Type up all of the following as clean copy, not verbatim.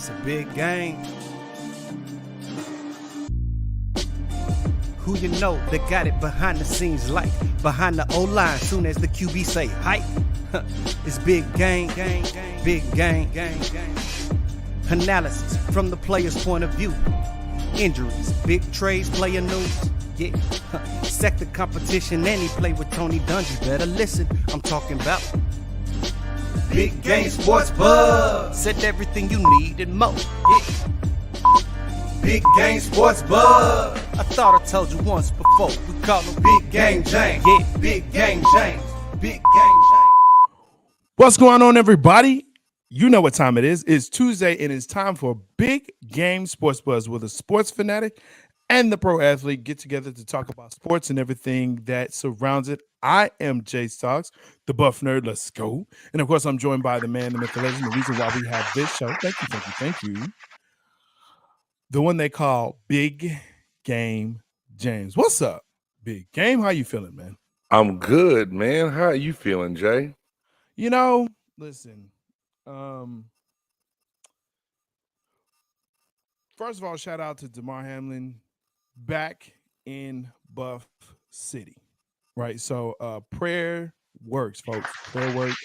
It's a big game. Who you know that got it behind the scenes, like behind the O-line, soon as the QB say hype. It's big game, big game. Analysis from the player's point of view. Injuries, big trades, player news. Yeah, sector competition, and he play with Tony Dungy. Better listen, I'm talking about Big Game Sports Buzz. Said everything you need and more. Yeah. Big Game Sports Buzz. I thought I told you once before. We call him Big Game James. Yeah, Big Game James. Big Game James. What's going on, everybody? You know what time it is. It's Tuesday, and it's time for Big Game Sports Buzz, where the sports fanatic and the pro athlete get together to talk about sports and everything that surrounds it. I am J-Stogs, the buff nerd. Let's go. And, of course, I'm joined by the man, the myth, the legend, the reason why we have this show. Thank you. The one they call Big Game James. What's up, Big Game? How you feeling, man? I'm good, man. How are you feeling, Jay? You know, listen. First of all, shout out to Damar Hamlin back in Buff City, right? So prayer works, folks. Prayer works.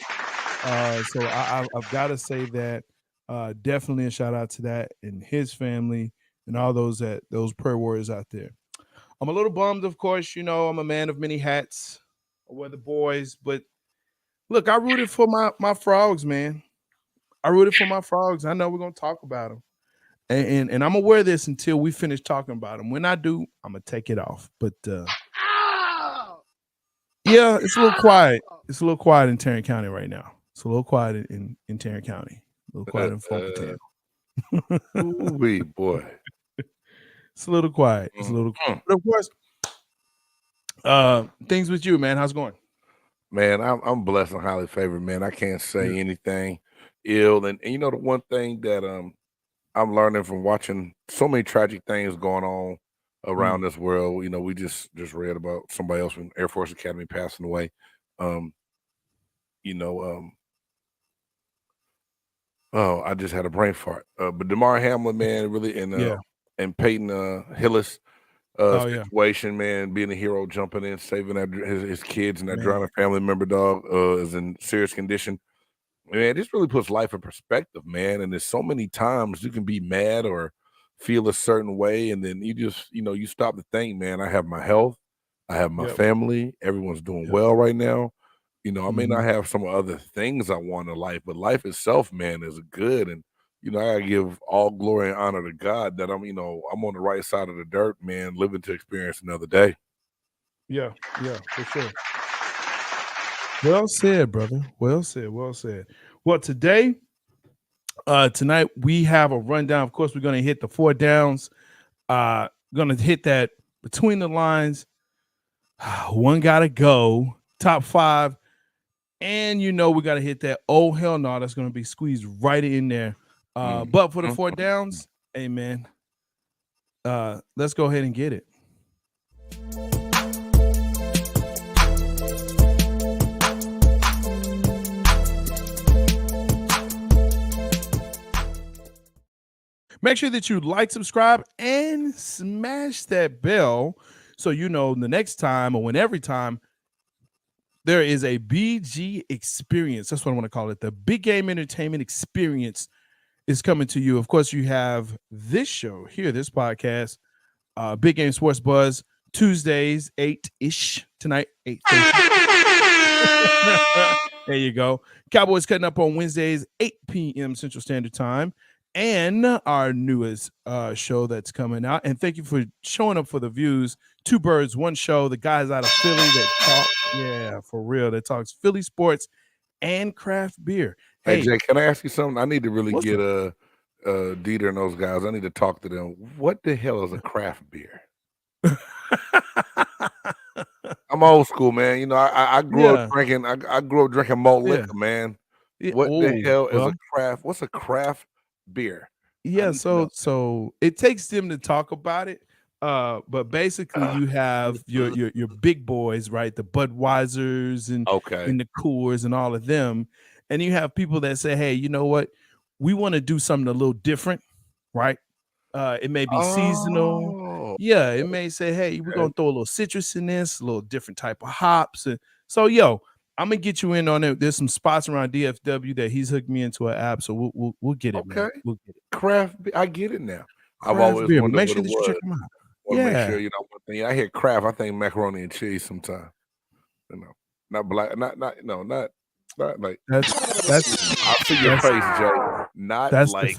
So I've got to say that definitely a shout out to that and his family and all those prayer warriors out there. I'm a little bummed, of course. You know, I'm a man of many hats. I wear the boys, but look, I rooted for my frogs, man. I rooted for my frogs. I know we're gonna talk about them, and I'm gonna wear this until we finish talking about them. When I do, I'm gonna take it off. But yeah, it's a little quiet. It's a little quiet in Tarrant County right now. It's a little quiet in Tarrant County. A little quiet in Folketown. Ooh, boy. It's a little quiet. It's a little quiet. But of course, things with you, man. How's it going? Man, I'm blessed and highly favored, man. I can't say anything ill. And you know, the one thing that I'm learning from watching so many tragic things going on around this world. You know, we just read about somebody else from Air Force Academy passing away. Oh, I just had a brain fart. But Damar Hamlin, man, really, and Peyton Hillis situation, man, being a hero, jumping in, saving his kids and that drowning family member dog is in serious condition. Man, this really puts life in perspective, man. And there's so many times you can be mad or feel a certain way, and then you just, you stop to think, man, I have my health, I have my family, everyone's doing well right now. I may not have some other things I want in life, but life itself, man, is good. And I gotta give all glory and honor to God that I'm on the right side of the dirt, man, living to experience another day. Yeah, for sure. Well said, brother. Well said. Well, tonight we have a rundown. Of course, we're going to hit the 4 downs. Going to hit that between the lines. One got to go. Top 5. And, we got to hit that. Oh, hell no. That's going to be squeezed right in there. But for the 4 downs, hey, man, let's go ahead and get it. Make sure that you like, subscribe, and smash that bell so the next time or when every time there is a BG experience. That's what I want to call it. The Big Game Entertainment Experience is coming to you. Of course, you have this show here, this podcast, Big Game Sports Buzz, Tuesdays, 8-ish tonight, 8:30. There you go. Cowboys cutting up on Wednesdays, 8 p.m. Central Standard Time. And our newest show that's coming out. And thank you for showing up for the views. 2 birds, 1 show. The guys out of Philly that talk, for real, that talks Philly sports and craft beer. Hey Jay, can I ask you something? I need to really get Dieter and those guys. I need to talk to them. What the hell is a craft beer? I'm old school, man. I grew up drinking. I grew up drinking malt liquor, man. What the hell is a craft? What's a craft beer? So it takes them to talk about it, but basically you have your big boys, right? The Budweisers and the Coors and all of them, and you have people that say, hey, you know what, we want to do something a little different, right? It may be seasonal. Oh, Yeah, it may say, hey, we're gonna throw a little citrus in this, a little different type of hops. And so, I'm gonna get you in on it. There's some spots around DFW that he's hooked me into an app, so we'll get it, man. We'll get it. Craft, I get it now. I've Craft always beer, but wondered make what sure it that you was. check them out. Well, make sure Yeah. one thing. I hear Kraft, I think macaroni and cheese sometimes. Not black, not like That's I see your face, Joe. Not that's like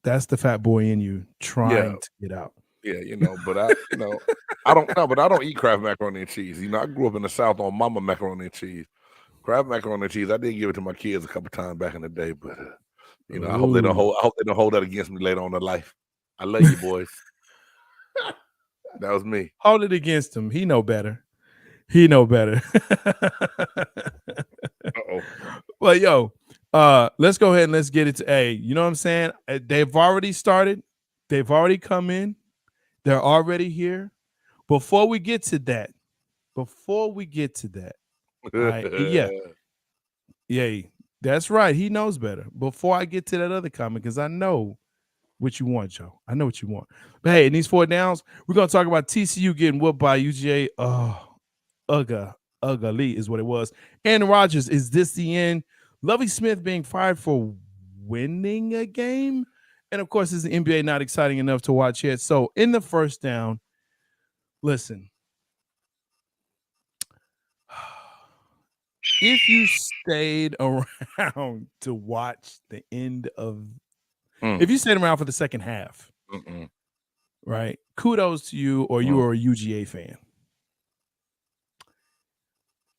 that's the fat boy in you trying to get out. Yeah, but I don't eat Kraft macaroni and cheese. I grew up in the South on Mama macaroni and cheese. Kraft macaroni and cheese, I did give it to my kids a couple times back in the day, but I hope they don't hold that against me later on in life. I love you, boys. That was me. Hold it against him. He know better. He know better. Well, let's go ahead and let's get it to A. You know what I'm saying? They've already started. They've already come in. They're already here. Before we get to that, yeah, that's right. He knows better. Before I get to that other comment, because I know what you want, Joe. I know what you want. But hey, in these 4 downs, we're gonna talk about TCU getting whooped by UGA. Ugly is what it was. Aaron Rodgers, is this the end? Lovie Smith being fired for winning a game, and of course, is the NBA not exciting enough to watch yet? So, in the first down, listen. If you stayed around to watch the end of, if you stayed around for the second half, right? Kudos to you, or you were a UGA fan.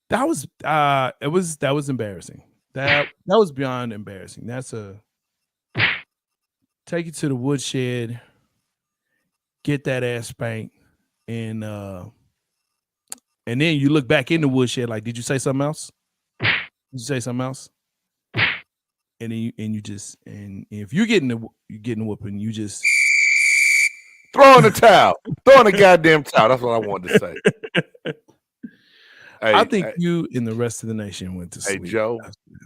That was embarrassing. That was beyond embarrassing. That's take it to the woodshed, get that ass spanked, and then you look back in the woodshed like, did you say something else? Did you say something else? And then if you're getting the whooping, you just throw in the towel. Throw in the goddamn towel. That's what I wanted to say. I think you and the rest of the nation went to sleep. Hey, Joe,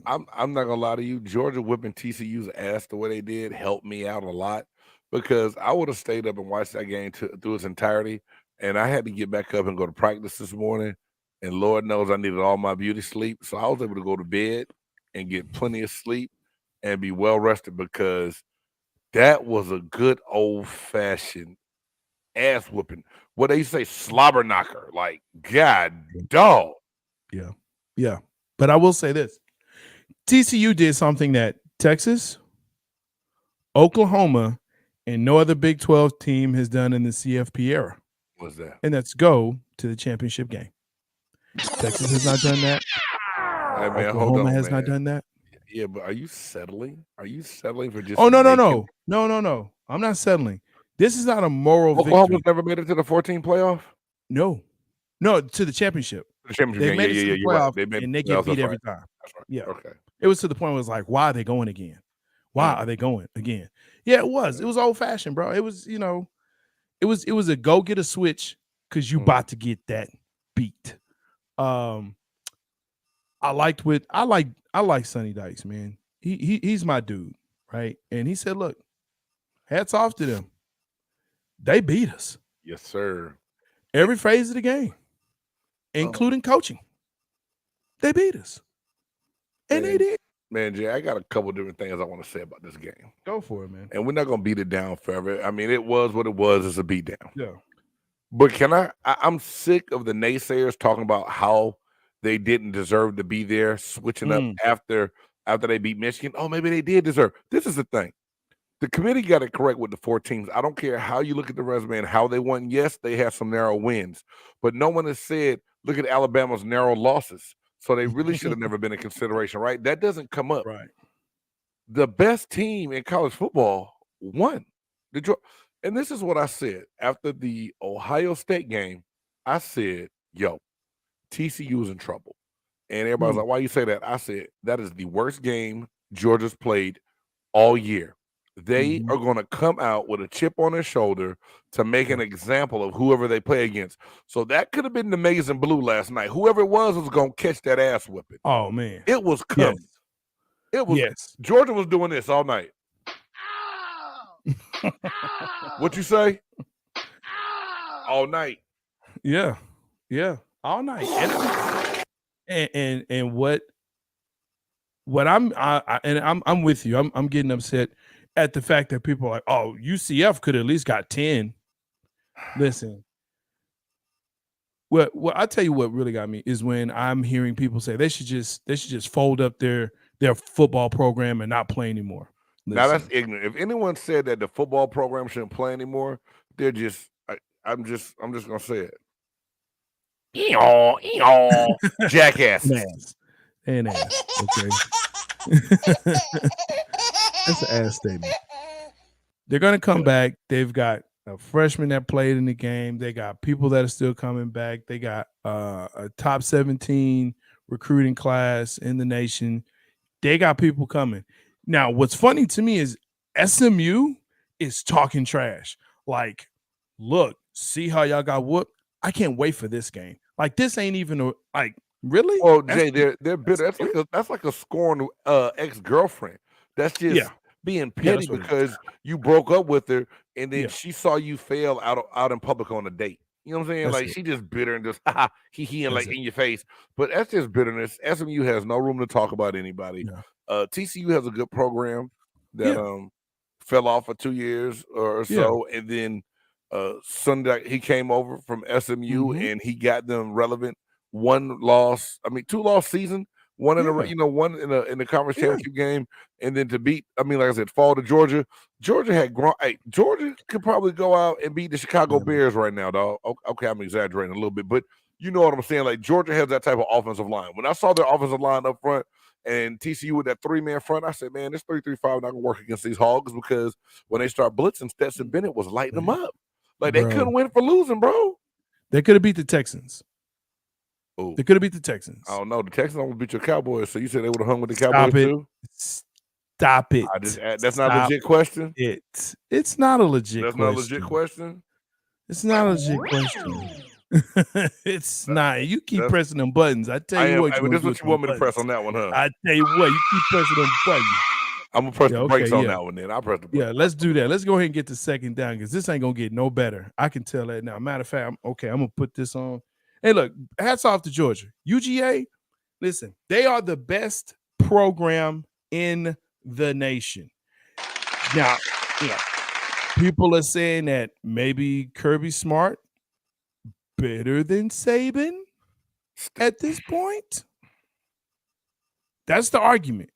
I'm not gonna lie to you. Georgia whipping TCU's ass the way they did helped me out a lot, because I would have stayed up and watched that game through its entirety, and I had to get back up and go to practice this morning, and Lord knows I needed all my beauty sleep, so I was able to go to bed and get plenty of sleep and be well rested, because that was a good old-fashioned ass whooping. What they say, slobber knocker. Like, God dog. Yeah. But I will say this. TCU did something that Texas, Oklahoma, and no other Big 12 team has done in the CFP era. What's that? And that's go to the championship game. Texas has not done that. Hey, man, Oklahoma has not done that. Yeah, but are you settling? Are you settling for just? Oh, no. I'm not settling. This is not a moral victory. Oklahoma's never made it to the 14 playoff? No, to the championship. The championship they game. made it to the playoff, right. and they get beat every time. That's right. Yeah. Okay. It was to the point where it was like, why are they going again? Why are they going again? Yeah, it was. It was old fashioned, bro. It was, it was a go get a switch because you about to get that beat. I like Sonny Dykes, man. He's my dude, right? And he said, look, hats off to them. They beat us. Yes, sir. Every phase of the game, including coaching. They beat us. And they did. Man, Jay, I got a couple different things I want to say about this game. Go for it, man. And we're not going to beat it down forever. I mean, it was what it was. It's a beat down. Yeah. But I'm sick of the naysayers talking about how they didn't deserve to be there, switching up after they beat Michigan. Oh, maybe they did deserve. This is the thing. The committee got it correct with the 4 teams. I don't care how you look at the resume and how they won. Yes, they have some narrow wins, but no one has said, look at Alabama's narrow losses. So they really should have never been in consideration, right? That doesn't come up. Right. The best team in college football won. And this is what I said after the Ohio State game. I said, yo, TCU is in trouble. And everybody's like, why you say that? I said, that is the worst game Georgia's played all year. They are going to come out with a chip on their shoulder to make an example of whoever they play against. So that could have been the Maize and Blue last night. Whoever it was going to catch that ass whipping. Oh, man. It was coming. Yes. It was. Yes. Georgia was doing this all night. What you say? All night. Yeah, all night. And what I'm with you. I'm getting upset at the fact that people are like, oh, UCF could at least got 10. Listen, what I tell you what really got me is when I'm hearing people say they should just fold up their football program and not play anymore. Listen. Now that's ignorant. If anyone said that the football program shouldn't play anymore, they're just I'm just gonna say it. Jackass. And ass. Okay. That's an ass statement. They're gonna come back. They've got a freshman that played in the game. They got people that are still coming back. They got a top 17 recruiting class in the nation. They got people coming. Now, what's funny to me is SMU is talking trash. Like, look, see how y'all got whooped? I can't wait for this game. Like, this ain't even really? Well, Jay, they're bitter. That's like a scorned ex-girlfriend. That's just being petty because you broke up with her and then she saw you fail out in public on a date. You know what I'm saying? Like she just bitter and just he and like in your face. But that's just bitterness. SMU has no room to talk about anybody. Yeah. TCU has a good program that fell off for 2 years or so, and then Sunday he came over from SMU and he got them relevant. 2 loss season. One in one in the conference championship game, and then to beat. I mean, like I said, fall to Georgia. Georgia had grown. Hey, Georgia could probably go out and beat the Chicago Bears right now, dog. Okay, I'm exaggerating a little bit, but you know what I'm saying. Like Georgia has that type of offensive line. When I saw their offensive line up front and TCU with that 3-man front, I said, man, this 3-3-5 not gonna work against these Hogs because when they start blitzing, Stetson Bennett was lighting them up. Like they couldn't win for losing, bro. They could have beat the Texans. Ooh. They could have beat the Texans. I don't know. The Texans almost beat your Cowboys, so you said they would have hung with the Cowboys too? Stop it. That's not a legit question? It's not a legit question. That's not a legit question? It's not a legit question. It's not. You keep pressing them buttons. I tell you what. This is what you want me to press on that one, huh? I tell you what. You keep pressing them buttons. I'm going to press the brakes on that one then. I'll press the brakes. Yeah, let's do that. Let's go ahead and get the second down because this ain't going to get no better. I can tell that now. Matter of fact, I'm going to put this on. Hey, look, hats off to Georgia. UGA, listen, they are the best program in the nation. Now, people are saying that maybe Kirby Smart better than Saban at this point. That's the argument.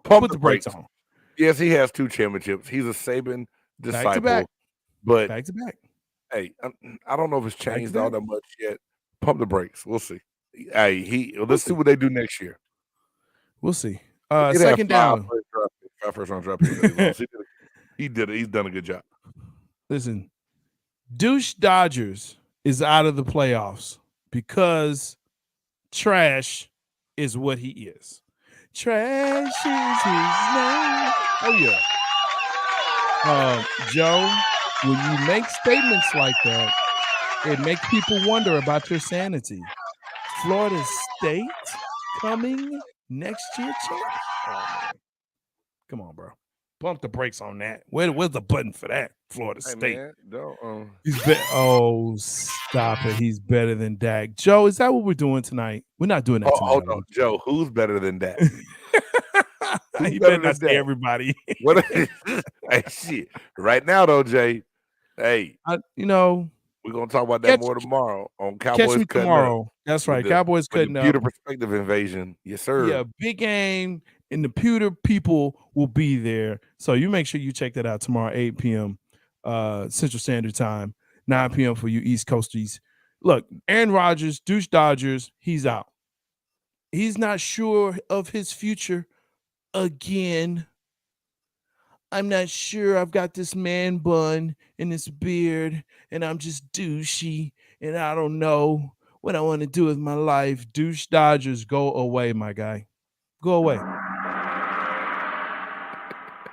Put the brakes on. Yes, he has 2 championships. He's a Saban disciple. But back to back. Hey, I don't know if it's changed all that much yet. Pump the brakes. We'll see. Hey, let's see what they do next year. We'll see. Second down. 5 first-round draft picks. He did it. He's done a good job. Listen, Douche Dodgers is out of the playoffs because trash is what he is. Trash is his name. Oh, yeah. Joe, when you make statements like that, it makes people wonder about your sanity. Florida State coming next year, champ? Oh, man. Come on, bro. Pump the brakes on that. Where's the button for that? Florida State. Man, don't, stop it. He's better than Dak. Joe, is that what we're doing tonight? We're not doing that tonight. Hold on, Joe. Who's better than Dak? You better not say everybody. What? Hey, shit. Right now, though, Jay. Hey, we're gonna talk about that more tomorrow on Cowboys. Catch me tomorrow. Up. That's right. Cowboys cutting up. Pewter perspective invasion. Yes, sir. Yeah, big game, and the Pewter people will be there. So you make sure you check that out tomorrow, 8 p.m. Central Standard Time, 9 p.m. for you East Coasties. Look, Aaron Rodgers, Douche Dodgers, he's out. He's not sure of his future again. I'm not sure. I've got this man bun and this beard, and I'm just douchey, and I don't know what I want to do with my life. Douche Dodgers, go away, my guy. Go away.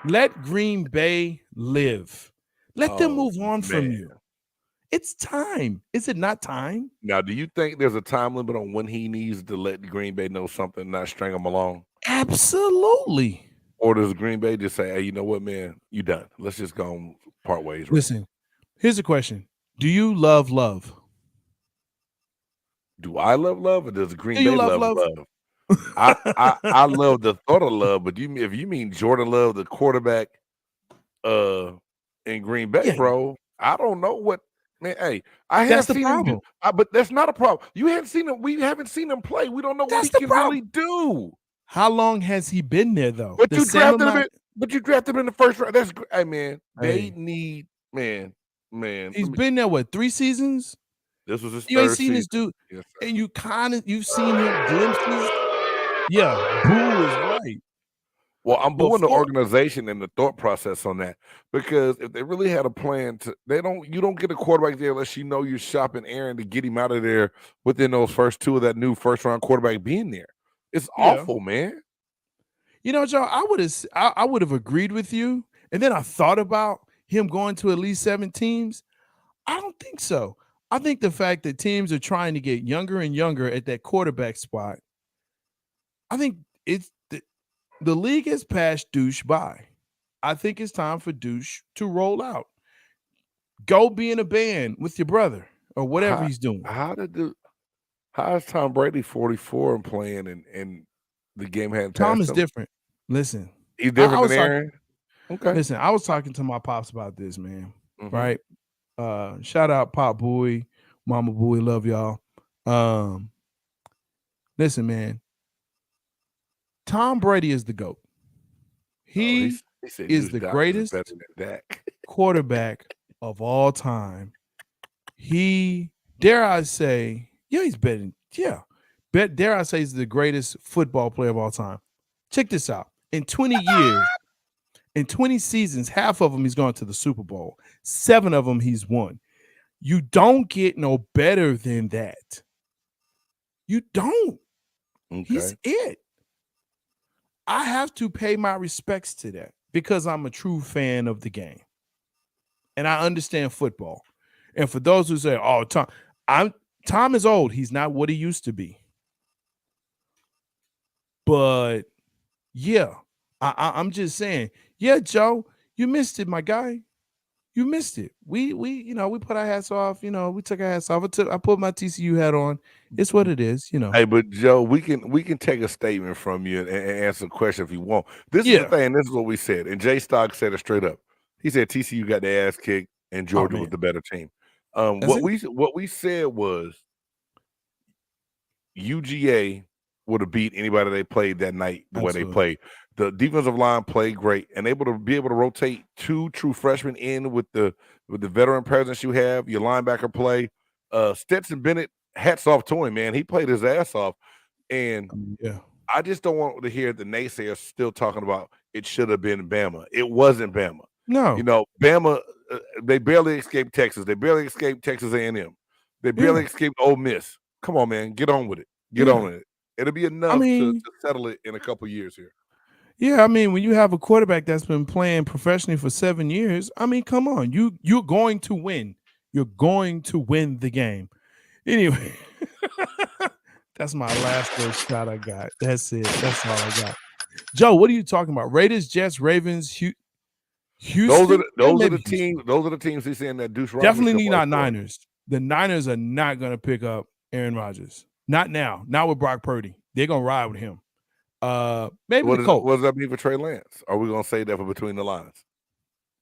Let Green Bay live. Let them move on from you. It's time. Is it not time? Now, do you think there's a time limit on when he needs to let Green Bay know something, not string them along? Absolutely. Or does Green Bay just say, hey, you know what, man? You done. Let's just go and part ways. Right? Listen, here's a question. Do you love love? Do I love love, or does Green Do you Bay love love? I love the thought of love, but if you mean Jordan Love, the quarterback in Green Bay, bro, I don't know what. Man, hey, I have seen him do, but that's not a problem. You haven't seen him. We haven't seen him play. We don't know what he can really do. How long has he been there, though? But you drafted him. But you drafted him in the first round. That's hey, man. They need man. He's been there what 3 seasons? This was his you third ain't seen season. this dude, Yes, and you've seen him glimpses. Yeah, Boo is right. Well, I'm booing the organization and the thought process on that, because if they really had a plan to, you don't get a quarterback there unless you know you're shopping Aaron to get him out of there within those first 2 of that new first round quarterback being there. It's awful, man. You know, Joe, I would have agreed with you, and then I thought about him going to at least 7 teams. I don't think so. I think the fact that teams are trying to get younger and younger at that quarterback spot, I think it's the league has passed Douche by. I think it's time for Douche to roll out. Go be in a band with your brother or whatever he's doing. How is Tom Brady 44 and playing and the game hadn't passed Tom is him? different. Listen. He's different than Aaron? Okay. Listen, I was talking to my pops about this, man. Right? Shout out Phat Boi, Mama Boi, love y'all. Listen, man. Tom Brady is the GOAT. He is the greatest quarterback of all time. He, dare I say, he's better. Dare I say he's the greatest football player of all time. Check this out. In 20 years, in 20 seasons, half of them he's gone to the Super Bowl. 7 of them he's won. You don't get no better than that. You don't. Okay. He's it. I have to pay my respects to that because I'm a true fan of the game. And I understand football. And for those who say, oh, Tom is old. He's not what he used to be. But yeah, I'm just saying, yeah, Joe, you missed it, my guy. You missed it. We put our hats off. We took our hats off. I put my TCU hat on. It's what it is. Hey, but Joe, we can take a statement from you and answer a question if you want. This is the thing. This is what we said, and J-Stogs said it straight up. He said TCU got their ass kicked and Georgia was the better team. What we said was UGA would have beat anybody they played that night the way they played. The defensive line played great, and able to rotate 2 true freshmen in with the veteran presence you have. Your linebacker play, Stetson Bennett. Hats off to him, man. He played his ass off, and I just don't want to hear the naysayers still talking about it should have been Bama. It wasn't Bama. No, Bama. They barely escaped Texas. They barely escaped Texas A&M. They barely escaped Ole Miss. Come on, man. Get on with it. Get on with it. It'll be enough to settle it in a couple years here. Yeah, I mean, when you have a quarterback that's been playing professionally for 7 years, I mean, come on. You're going to win. You're going to win the game. Anyway, that's my last little shot I got. That's it. That's all I got. Joe, what are you talking about? Raiders, Jets, Ravens, Houston. Those are the teams. Those are the teams he's saying that Douche Rodgers definitely not Niners. The Niners are not going to pick up Aaron Rodgers. Not now. Not with Brock Purdy. They're going to ride with him. Maybe the Colts. What does that mean for Trey Lance? Are we going to say that for between the lines?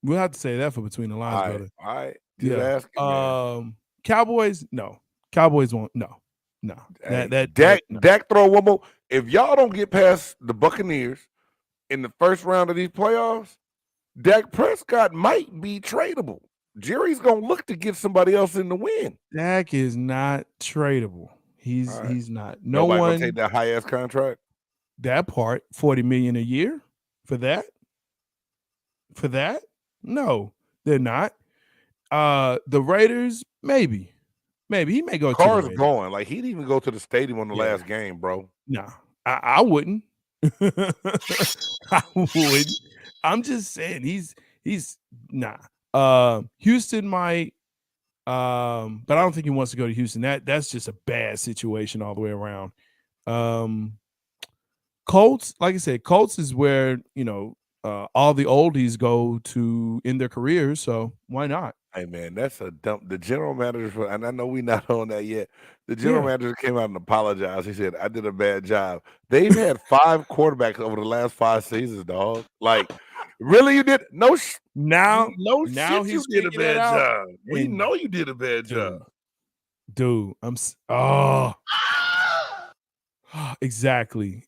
We'll have to say that for between the lines, brother. All right. Asking, Cowboys, no. Cowboys won't. No. Dak throw one more. If y'all don't get past the Buccaneers in the first round of these playoffs, Dak Prescott might be tradable. Jerry's gonna look to get somebody else in the win. Dak is not tradable. He's not. Nobody gonna take that high ass contract. That part, $40 million a year for that. For that, no, they're not. The Raiders, maybe he may go. Carr's going. Like he'd even go to the stadium on the last game, bro. Nah, I wouldn't. I wouldn't. I'm just saying he's nah. Houston might, but I don't think he wants to go to Houston. That's just a bad situation all the way around. Colts, like I said, Colts is where all the oldies go to in their careers. So why not? Hey man, that's a dump. The general manager, and I know we're not on that yet. The general manager came out and apologized. He said, "I did a bad job." They've had 5 quarterbacks over the last 5 seasons, dog. Like, really, you did no now shit. he's You did a figuring it bad out. job. We know you did a bad job, dude. Exactly.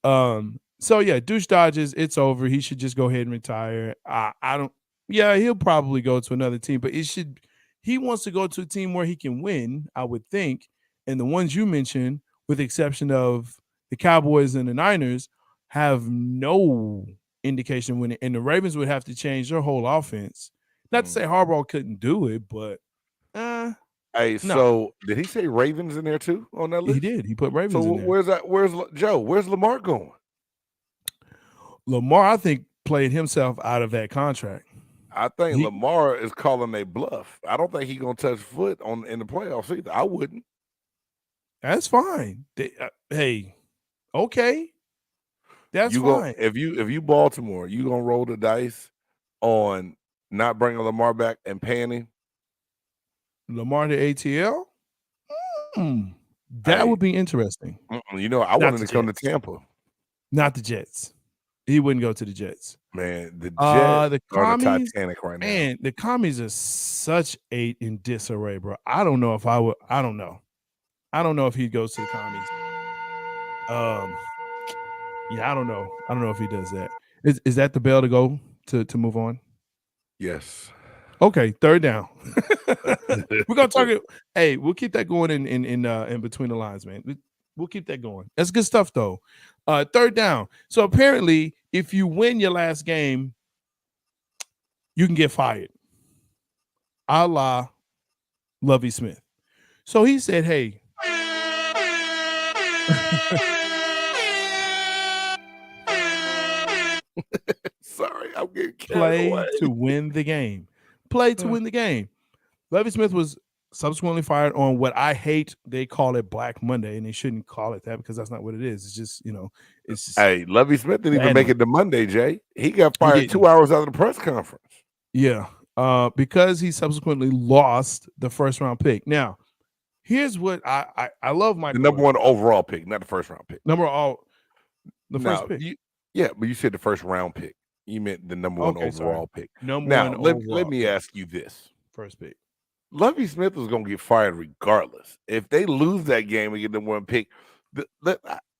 So yeah, douche dodges. It's over. He should just go ahead and retire. I don't. Yeah, he'll probably go to another team, but he wants to go to a team where he can win, I would think. And the ones you mentioned, with the exception of the Cowboys and the Niners, have no indication when and the Ravens would have to change their whole offense. Not to say Harbaugh couldn't do it, but hey, so did he say Ravens in there too on that list? He did. He put Ravens in there. Where's that? Where's Joe? Where's Lamar going? Lamar, I think, played himself out of that contract. I think Lamar is calling a bluff. I don't think he's gonna touch foot in the playoffs either. I wouldn't. That's fine. Hey, okay, that's fine. If you Baltimore, you gonna roll the dice on not bringing Lamar back and paying him? Lamar to ATL? That would be interesting. I wanted to come to Tampa. Not the Jets. He wouldn't go to the Jets. Man, the Jets are the Titanic right now. Man, the commies are such in disarray, bro. I don't know if I would. I don't know. I don't know if he goes to the commies. Yeah, I don't know. I don't know if he does that. Is that the bell to go to move on? Yes. Okay, third down. We're gonna talk. Hey, we'll keep that going in between the lines, man. We'll keep that going. That's good stuff, though. Third down. So apparently, if you win your last game, you can get fired, a la Lovie Smith. So he said, "Hey." Sorry, I'm getting carried away. To win the game. Play to win the game. Lovie Smith was subsequently fired on what I hate. They call it Black Monday, and they shouldn't call it that because that's not what it is. It's just, it's just. Hey, Lovie Smith didn't even make it to Monday, Jay. He got fired 2 hours out of the press conference. Yeah, because he subsequently lost the first round pick. Now, here's what I love my number 1 overall pick, not the first round pick. First pick. But you said the first round pick. You meant the number 1 overall pick. Now, let me ask you this. First pick. Lovie Smith was going to get fired regardless. If they lose that game and get the 1 pick,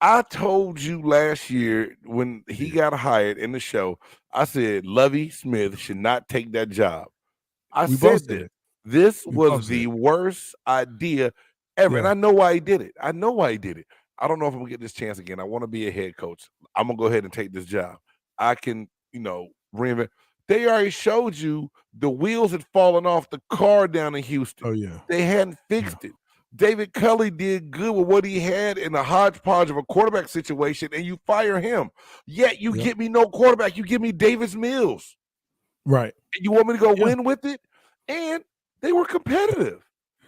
I told you last year when he got hired in the show, I said Lovie Smith should not take that job. I said that this was the worst idea ever. And I know why he did it. I don't know if I'm going to get this chance again. I want to be a head coach. I'm going to go ahead and take this job. I can, reinvent. They already showed you the wheels had fallen off the car down in Houston. Oh, yeah. They hadn't fixed it. David Culley did good with what he had in a hodgepodge of a quarterback situation, and you fire him. Yet you get me no quarterback. You give me Davis Mills. Right. And you want me to go win with it? And they were competitive.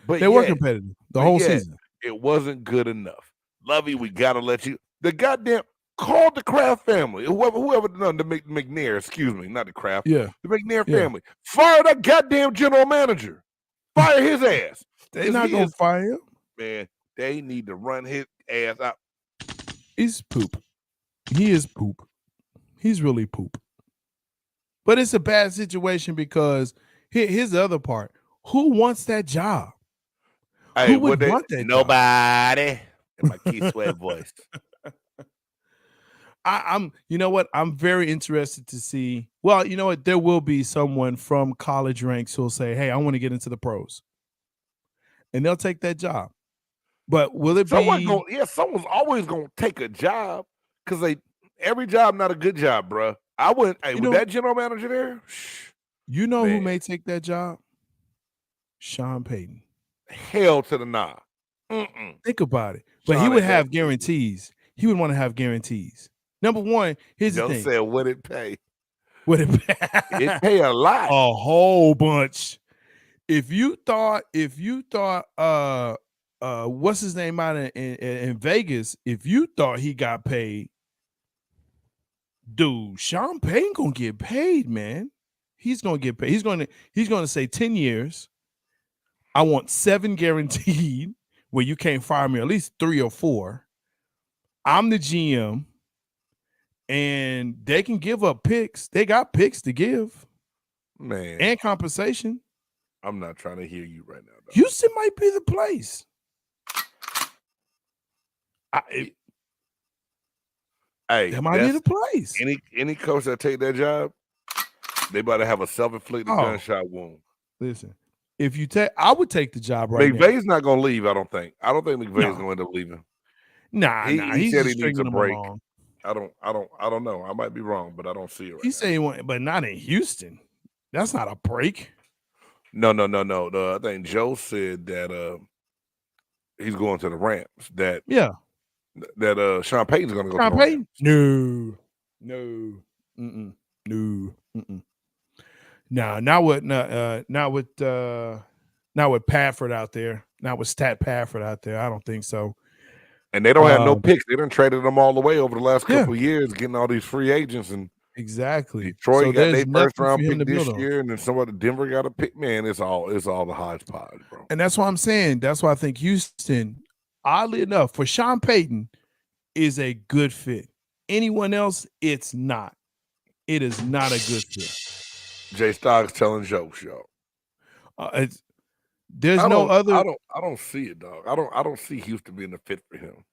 But they were competitive the whole season. It wasn't good enough. Lovey, we got to let you. The goddamn called the Kraft family, whoever done the McNair, excuse me, not the Kraft. Yeah. The McNair family. Fire that goddamn general manager. Fire his ass. They're not going to fire him. Man, they need to run his ass out. He's poop. He is poop. He's really poop. But it's a bad situation because here's the other part. Who wants that job? Hey, who would want that nobody. In my Keith Sweat voice. You know what? I'm very interested to see. Well, you know what? There will be someone from college ranks who'll say, "Hey, I want to get into the pros," and they'll take that job. But will it be? Someone's always gonna take a job because every job not a good job, bro. I wouldn't. Hey, with that general manager there, you know who may take that job? Sean Payton. Hell to the nah. Think about it. But he would have guarantees. He would want to have guarantees. Number one, here's the thing. Say, would it pay? Would it pay? It pay a lot. A whole bunch. If you thought, what's his name out in Vegas, if you thought he got paid Dude, Sean Payton gonna get paid, man. He's gonna get paid. He's gonna say 10 years. I want 7 guaranteed, where you can't fire me at least 3 or 4. I'm the GM, and they can give up picks. They got picks to give, man, and compensation. I'm not trying to hear you right now, though. Houston might be the place. That might be the place. Any coach that take that job, they about to have a self-inflicted gunshot wound. Listen, if you take, I would take the job right now. McVay's not gonna leave. I don't think McVay's gonna end up leaving. Nah, he said he needs a break. Along. I don't know. I might be wrong, but I don't see it right He now. said he went, but not in Houston. That's not a break. No. I think Joe said that he's going to the Rams. That Sean Payton's going to go to the Rams. No. Nah, not with Pafford out there. Not with Stat Pafford out there. I don't think so. And they don't have no picks. They done traded them all the way over the last couple of years, getting all these free agents. And exactly, Detroit got their first round pick this year, and then Denver got a pick. Man, it's all the hodgepodge, bro. And that's what I'm saying. That's why I think Houston, oddly enough, for Sean Payton, is a good fit. Anyone else, it's not. It is not a good fit. J-Stogs telling jokes, yo. There's no other. I don't see it, dog. I don't see Houston being a fit for him.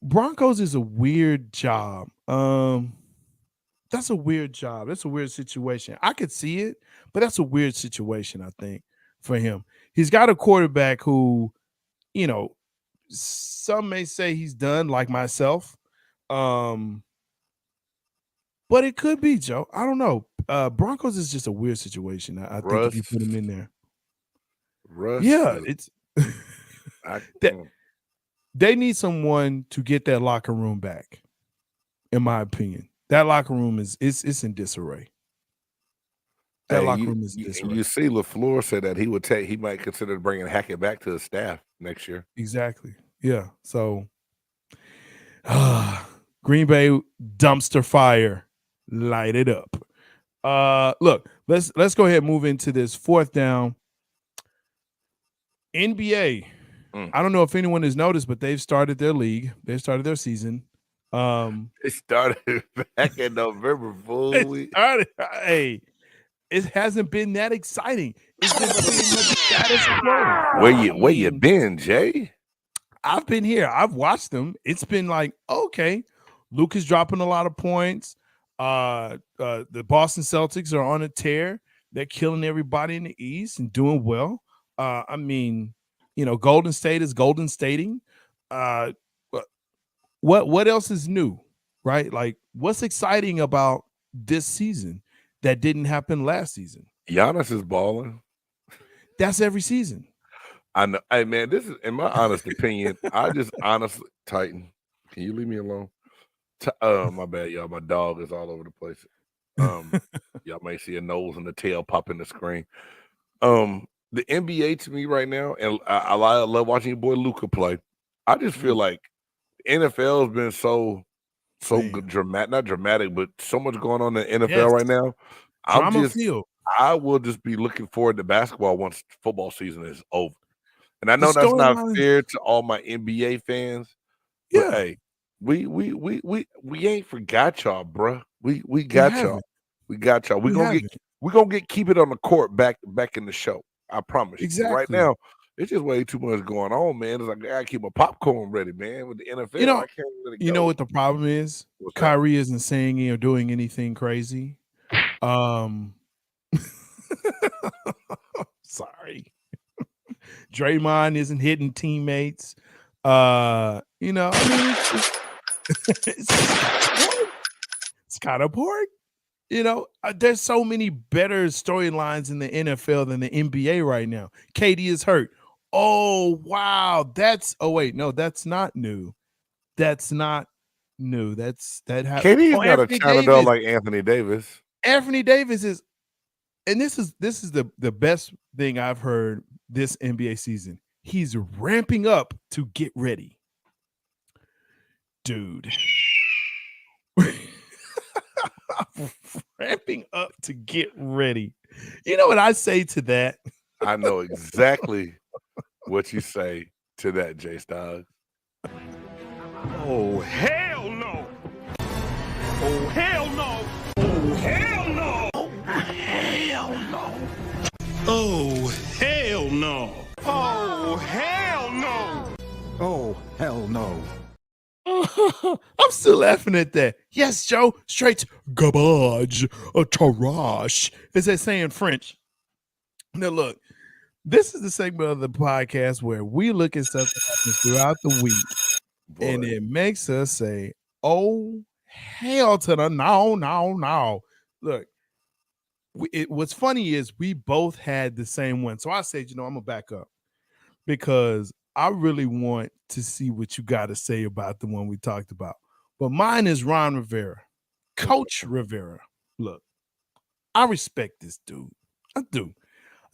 Broncos is a weird job. That's a weird job. That's a weird situation. I could see it, but that's a weird situation, I think, for him. He's got a quarterback who, some may say he's done, like myself. But it could be, Joe. I don't know. Broncos is just a weird situation. I think if you put him in there. It's they need someone to get that locker room back, in my opinion. That locker room it's in disarray. That locker room is in disarray. You see, LaFleur said that he might consider bringing Hackett back to the staff next year. Exactly. Yeah. So, Green Bay dumpster fire, light it up. Look, let's go ahead and move into this 4th down. NBA. I don't know if anyone has noticed, but they've started their league. They started their season. It started back in November, fool. Hey, it hasn't been that exciting. It's been pretty much status quo. Where you been, Jay? I've been here. I've watched them. It's been like, okay, Luke is dropping a lot of points. The Boston Celtics are on a tear. They're killing everybody in the East and doing well. I mean, Golden State is golden stating. What else is new, right? Like, what's exciting about this season that didn't happen last season? Giannis is balling. That's every season. I know. Hey, man, this is, in my honest opinion, I just honestly, Titan, can you leave me alone? My bad, y'all. My dog is all over the place. Y'all may see a nose and a tail pop in the screen. The NBA to me right now, and I love watching your boy Luka play. I just feel like NFL has been so good, dramatic, not dramatic, but so much going on in the NFL right now. I will just be looking forward to basketball once football season is over. And I know that's not fair to all my NBA fans. But hey, we ain't forgot y'all, bro. We got y'all. We got y'all. We're gonna keep it on the court back in the show. I promise you. Exactly. Right now, it's just way too much going on, man. It's like I gotta keep my popcorn ready, man. With the NFL, I can't let it go. You know what the problem is? Kyrie isn't saying or doing anything crazy. Sorry. Draymond isn't hitting teammates. I mean, it's kind of boring. There's so many better storylines in the NFL than the NBA right now. KD is hurt. Oh, wow. That's not new. That's not new. KD's not a China like Anthony Davis. Anthony Davis is, and this is the best thing I've heard this NBA season. He's ramping up to get ready. Dude. ramping up to get ready. You know what I say to that? I know exactly what you say to that, J-Stogs. Oh, hell no. Oh, hell no. Oh, hell no. Oh, hell no. Oh, hell no. Oh, hell no. Oh, hell no. I'm still laughing at that. Yes, Joe. Straight garbage or trash. As they say in French. Now, look, this is the segment of the podcast where we look at stuff that happens throughout the week, and it makes us say, oh, hell to the no. Look, what's funny is we both had the same one. So I said, I'm going to back up because I really want to see what you got to say about the one we talked about. But mine is Ron Rivera, Coach Rivera. Look, I respect this dude. I do.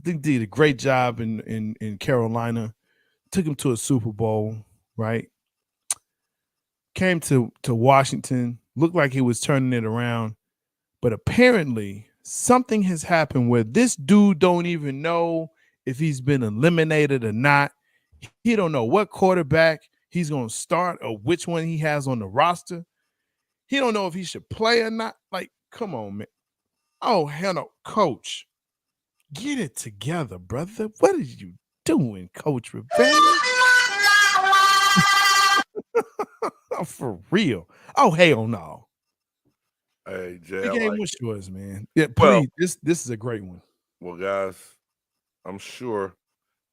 I think he did a great job in Carolina. Took him to a Super Bowl, right? Came to Washington. Looked like he was turning it around. But apparently something has happened where this dude don't even know if he's been eliminated or not. He don't know what quarterback he's going to start or which one he has on the roster. He don't know if he should play or not. Like, come on, man. Oh, hell no. Coach, get it together, brother. What are you doing, Coach Rivera? For real. Oh, hell no. Hey, Jay. The game was yours, man. Yeah, please. This is a great one. Well, guys, I'm sure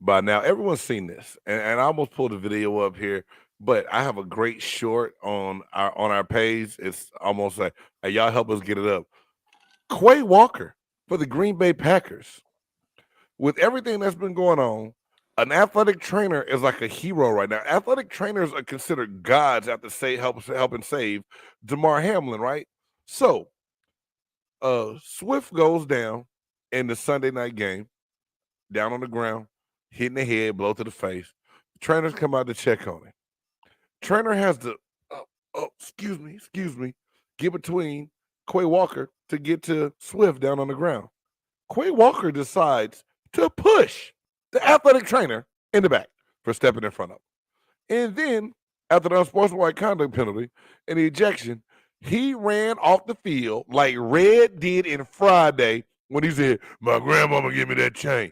by now everyone's seen this, and I almost pulled a video up here, but I have a great short on our page. It's almost like, hey, y'all help us get it up. Quay Walker for the Green Bay Packers. With everything that's been going on, an athletic trainer is like a hero right now. Athletic trainers are considered gods after helping save Damar Hamlin, right? So, Swift goes down in the Sunday night game, down on the ground, hitting the head, blow to the face. The trainers come out to check on him. Trainer has to, excuse me, get between Quay Walker to get to Swift down on the ground. Quay Walker decides to push the athletic trainer in the back for stepping in front of him. And then, after the unsportsmanlike conduct penalty and the ejection, he ran off the field like Red did in Friday when he said, my grandmama give me that chain.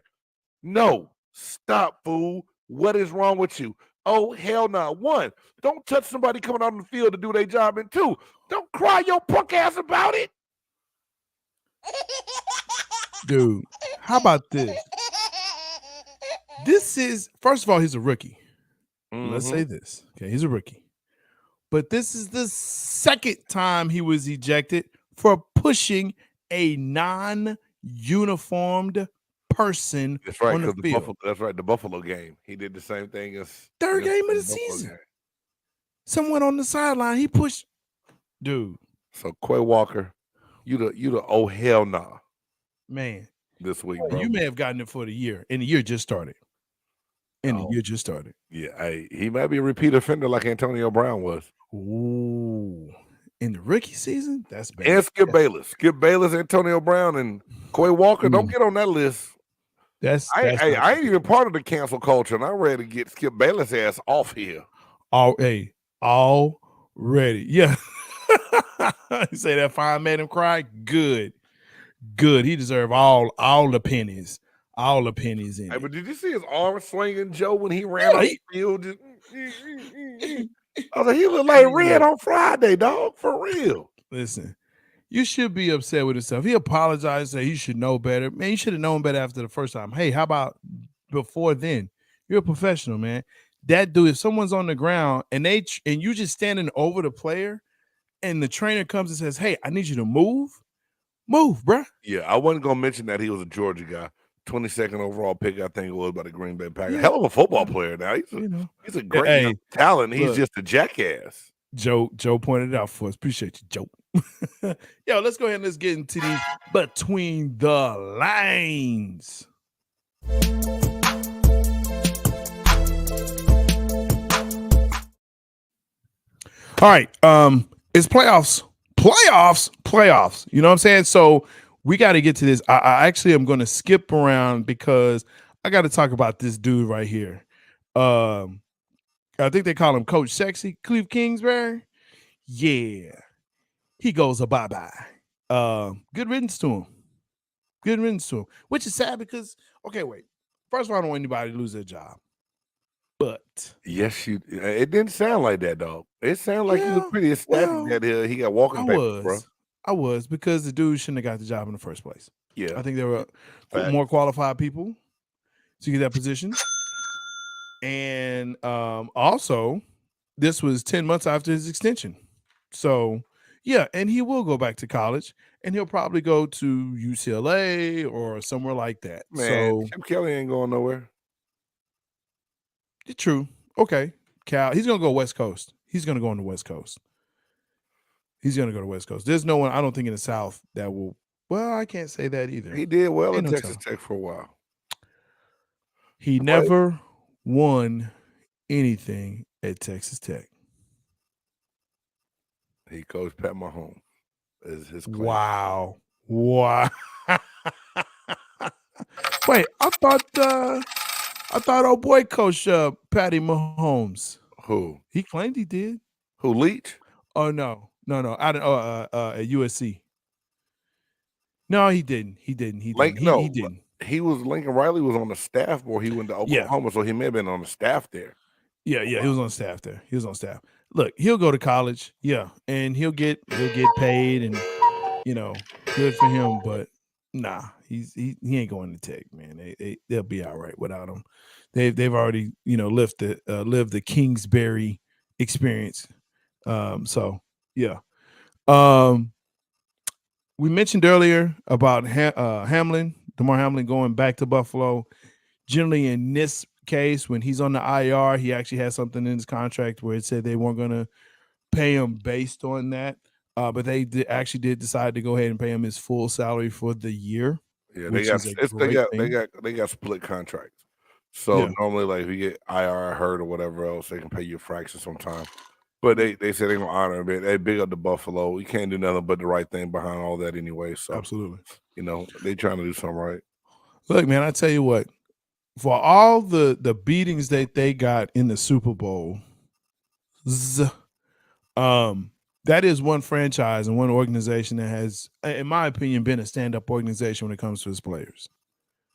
No, stop, fool. What is wrong with you? Oh, hell no. 1, don't touch somebody coming out on the field to do their job. And 2, don't cry your punk ass about it. Dude, how about this? This is, first of all, he's a rookie. Let's say this. Okay, he's a rookie. But this is the second time he was ejected for pushing a non-uniformed person on the field. That's right, the Buffalo game. He did the same thing as third game of the season. Game. Someone on the sideline, he pushed. Dude. So Quay Walker, you the oh hell nah. Man. This week, bro. You may have gotten it for the year, and the year just started. The year just started. Yeah, he might be a repeat offender like Antonio Brown was. Ooh. In the rookie season? That's bad. And Skip Bayless. Antonio Brown, and Quay Walker. Don't get on that list. I ain't even part of the cancel culture, and I'm ready to get Skip Bayless' ass off here. Already. Yeah. You say that fine made him cry? Good. He deserved all the pennies. All the pennies in it. But did you see his arm swinging, Joe, when he ran off the field? I was like, he looked like Red on Friday, dog, for real. Listen, you should be upset with himself. He apologized, said he should know better. Man, you should have known better after the first time. Hey, how about before then? You're a professional, man. That dude, if someone's on the ground and you just standing over the player and the trainer comes and says, hey, I need you to move, bruh. Yeah, I wasn't going to mention that he was a Georgia guy. 22nd overall pick, I think it was, by the Green Bay Packers. Yeah. Hell of a football player now. He's a great talent. He's just a jackass. Joe pointed it out for us. Appreciate you, Joe. Yo, let's go ahead and let's get into these between the lines. All right. It's playoffs playoffs. You know what I'm saying? So we got to get to this. I actually am going to skip around because I got to talk about this dude right here. I think they call him Coach Sexy, Cleve Kingsbury. Yeah, he goes a bye-bye. Good riddance to him. Good riddance to him, which is sad because, okay, wait. First of all, I don't want anybody to lose their job. But yes, it didn't sound like that, dog. It sounded like he was pretty ecstatic that he got walking papers, bro. I was because the dude shouldn't have got the job in the first place. Yeah. I think there were more qualified people to get that position. And also, this was 10 months after his extension. So, yeah, and he will go back to college, and he'll probably go to UCLA or somewhere like that. Man, so Chip Kelly ain't going nowhere. True. Okay. Cal, he's going to go West Coast. He's going to go on the West Coast. He's going to go to West Coast. There's no one, I don't think, in the South that will. Well, I can't say that either. He did well in Texas Tech for a while. He never won anything at Texas Tech. He coached Pat Mahomes as his claim. Wow. Wait, I thought old boy coached Patty Mahomes. Who? He claimed he did. Who, Leach? Oh no. Out at USC. No, he didn't. He didn't. He didn't. He was Lincoln Riley was on the staff where he went to Oklahoma, so he may have been on the staff there. Yeah, he was on staff there. He was on staff. Look, he'll go to college, and he'll get paid, and good for him. But nah, he ain't going to Tech, man. They'll be all right without him. They've already lived the Kingsbury experience. So yeah. We mentioned earlier about Hamlin, Damar Hamlin going back to Buffalo. Generally, in this case, when he's on the IR, he actually has something in his contract where it said they weren't going to pay him based on that. But they actually did decide to go ahead and pay him his full salary for the year. Yeah, they got split contracts. So normally, like if you get IR hurt or whatever else, they can pay you a fraction sometimes. But they said they're gonna honor him. They big up the Buffalo. We can't do nothing but the right thing behind all that anyway. So absolutely, they trying to do something right. Look, man, I tell you what, for all the beatings that they got in the Super Bowl, that is one franchise and one organization that has, in my opinion, been a stand-up organization when it comes to its players.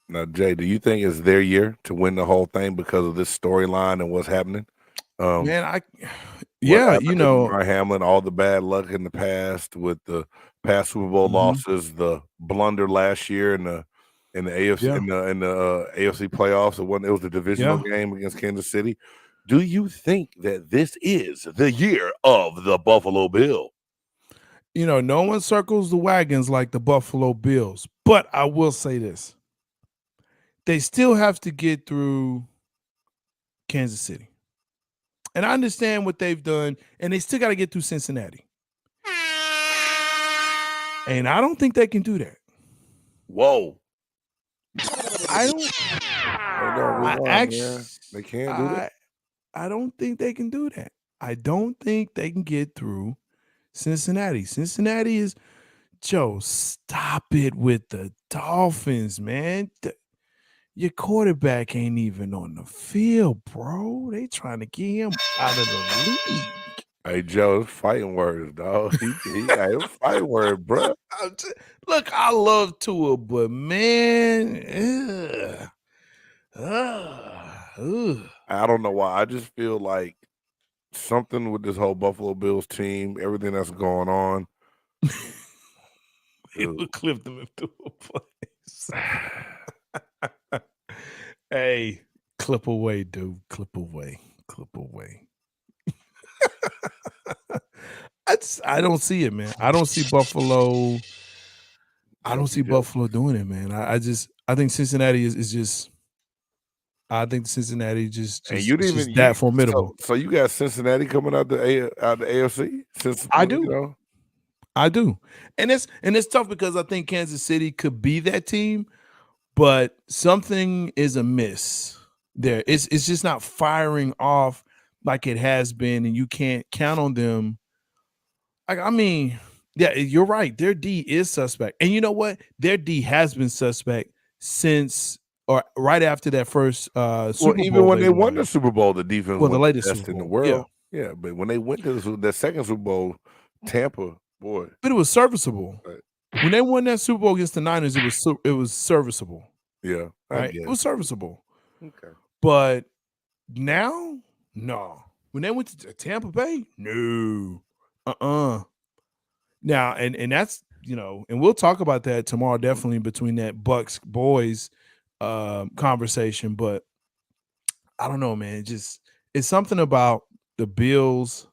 Now, Jay, do you think it's their year to win the whole thing because of this storyline and what's happening? Man, Damar Hamlin, all the bad luck in the past with the past Super Bowl losses, the blunder last year in the AFC in the AFC playoffs. It was the divisional game against Kansas City. Do you think that this is the year of the Buffalo Bill? No one circles the wagons like the Buffalo Bills, but I will say this: they still have to get through Kansas City. And I understand what they've done, and they still got to get through Cincinnati. And I don't think they can do that. Whoa. I don't. They can't do that. I don't think they can do that. I don't think they can get through Cincinnati. Cincinnati is, Joe, stop it with the Dolphins, man. Your quarterback ain't even on the field, bro. They trying to get him out of the league. Hey, Joe, it's fighting words, dog. He got him fighting words, bro. Look, I love Tua, but man, I don't know why. I just feel like something with this whole Buffalo Bills team, everything that's going on. It will clip them into a place. Hey, clip away, dude. Clip away. I don't see it, man. I don't see Buffalo. I don't see Buffalo doing it, man. I think Cincinnati is just. I think Cincinnati just that formidable. So you got Cincinnati coming out the AFC? I do. I do, and it's tough because I think Kansas City could be that team, but something is amiss there. It's just not firing off like it has been, and you can't count on them. I mean, Yeah, you're right. Their D is suspect. And you know what? Their D has been suspect since or right after that first Super Bowl. Even when they won the Super Bowl, the defense was the latest the best Super in the Bowl. world. Yeah, but when they went to the second Super Bowl, Tampa, boy. But it was serviceable. Right. When they won that Super Bowl against the Niners, it was serviceable. Yeah, right. It was serviceable. Okay. But now, no. When they went to Tampa Bay, no. Now, and that's, and we'll talk about that tomorrow, definitely between that Bucks boys conversation. But I don't know, man. It's something about the Bills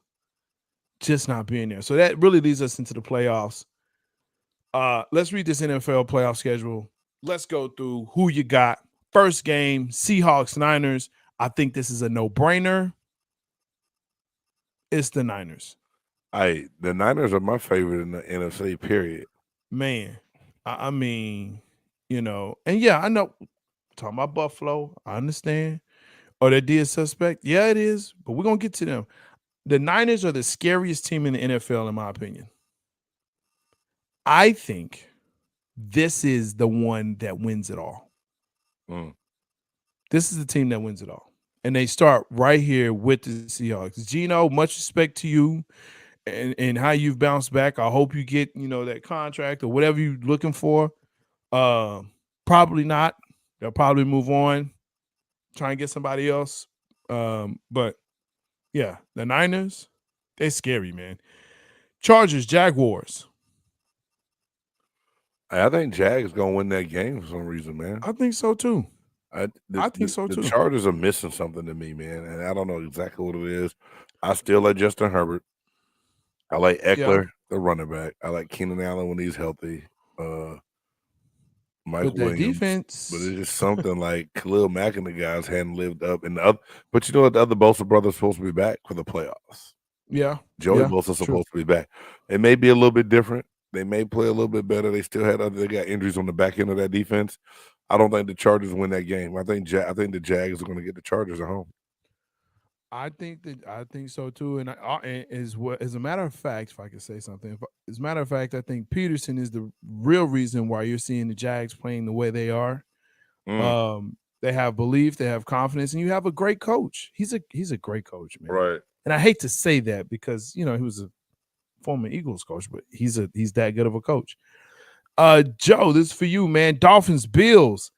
just not being there. So that really leads us into the playoffs. Let's read this NFL playoff schedule. Let's go through who you got. First game, Seahawks, Niners. I think this is a no-brainer. It's the Niners. The Niners are my favorite in the NFC, period. Man, I mean, and yeah, I know. Talking about Buffalo, I understand. Or they did suspect. Yeah, it is. But we're going to get to them. The Niners are the scariest team in the NFL, in my opinion. I think this is the one that wins it all. This is the team that wins it all. And they start right here with the Seahawks. Gino, much respect to you and how you've bounced back. I hope you get, that contract or whatever you're looking for. Probably not. They'll probably move on, try and get somebody else. But, yeah, the Niners, they're scary, man. Chargers, Jaguars. I think Jags going to win that game for some reason, man. I think so, too. I think so, too. The Chargers are missing something to me, man, and I don't know exactly what it is. I still like Justin Herbert. I like Eckler, the running back. I like Keenan Allen when he's healthy. Mike Williams. Defense. But it's just something like Khalil Mack and the guys hadn't lived up. But you know what? The other Bosa brothers are supposed to be back for the playoffs. Yeah. Joey Bosa's supposed to be back. It may be a little bit different. They may play a little bit better. They still they got injuries on the back end of that defense. I don't think the Chargers win that game. I think the Jags are going to get the Chargers at home. I think so too. And as a matter of fact, if I could say something, as a matter of fact, I think Peterson is the real reason why you're seeing the Jags playing the way they are. They have belief, they have confidence, and you have a great coach. He's a great coach, man. Right. And I hate to say that because he was a former Eagles coach, but he's that good of a coach. Joe, this is for you, man. Dolphins, Bills.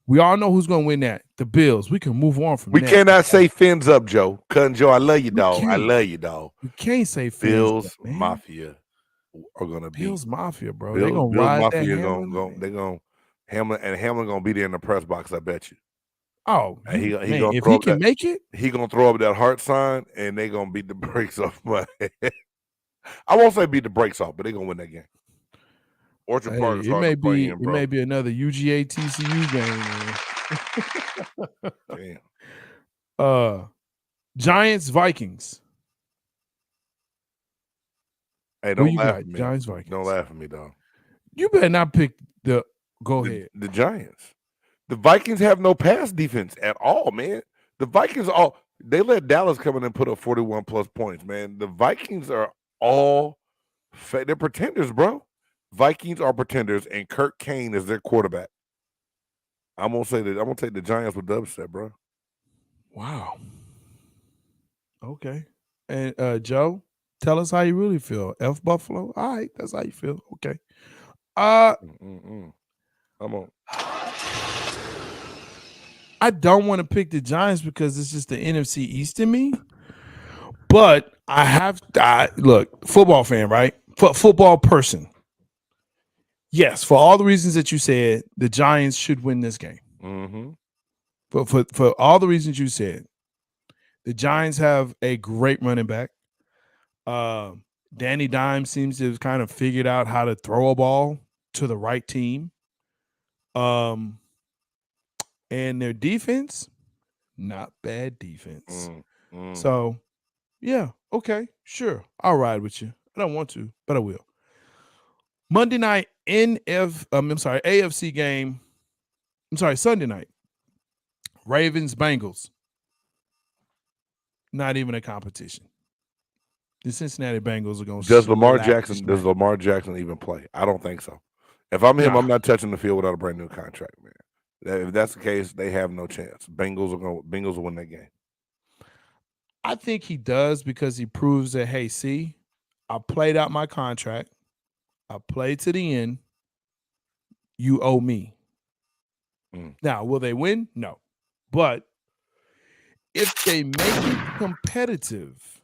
We all know who's going to win that. The Bills. We can move on from that. We cannot say fins up, Joe. Cousin Joe, I love you, dog. I love you, dog. You can't say fins Bills up, man. Mafia are going to be. Bills Mafia, bro. They're going to ride Mafia that Hamlin. They're going to Hamlin going to be there in the press box, I bet you. Oh, he if he can make it, he going to throw up that heart sign, and they going to beat the brakes off my head. I won't say beat the brakes off, but they're going to win that game. Orchard Park is hard to play in, bro. It may be another UGA TCU game, man. Damn. Giants, Vikings. Hey, don't laugh at me. Giants, Vikings. Don't laugh at me, dog. You better not pick go ahead. The Giants. The Vikings have no pass defense at all, man. The Vikings they let Dallas come in and put up 41 plus points, man. The Vikings are they're pretenders, bro. Vikings are pretenders, and Kirk Kane is their quarterback. I'm gonna take the Giants with the upset, bro. Wow. Okay. And Joe, tell us how you really feel. F Buffalo. All right, that's how you feel. Okay. Come on. I don't want to pick the Giants because it's just the NFC East in me. But look, football fan, right? Football person. Yes, for all the reasons that you said, the Giants should win this game. Mm-hmm. But for all the reasons you said, the Giants have a great running back. Danny Dimes seems to have kind of figured out how to throw a ball to the right team. And their defense, not bad defense. So, yeah, okay, sure. I'll ride with you. I don't want to, but I will. Monday night AFC game. Sunday night. Ravens, Bengals. Not even a competition. The Cincinnati Bengals are going to Does Lamar Jackson even play? I don't think so. If I'm him, I'm not touching the field without a brand new contract, man. If that's the case, they have no chance. Bengals will win that game. I think he does because he proves that, hey, see, I played out my contract. I played to the end. You owe me. Now, will they win? No. But if they make it competitive,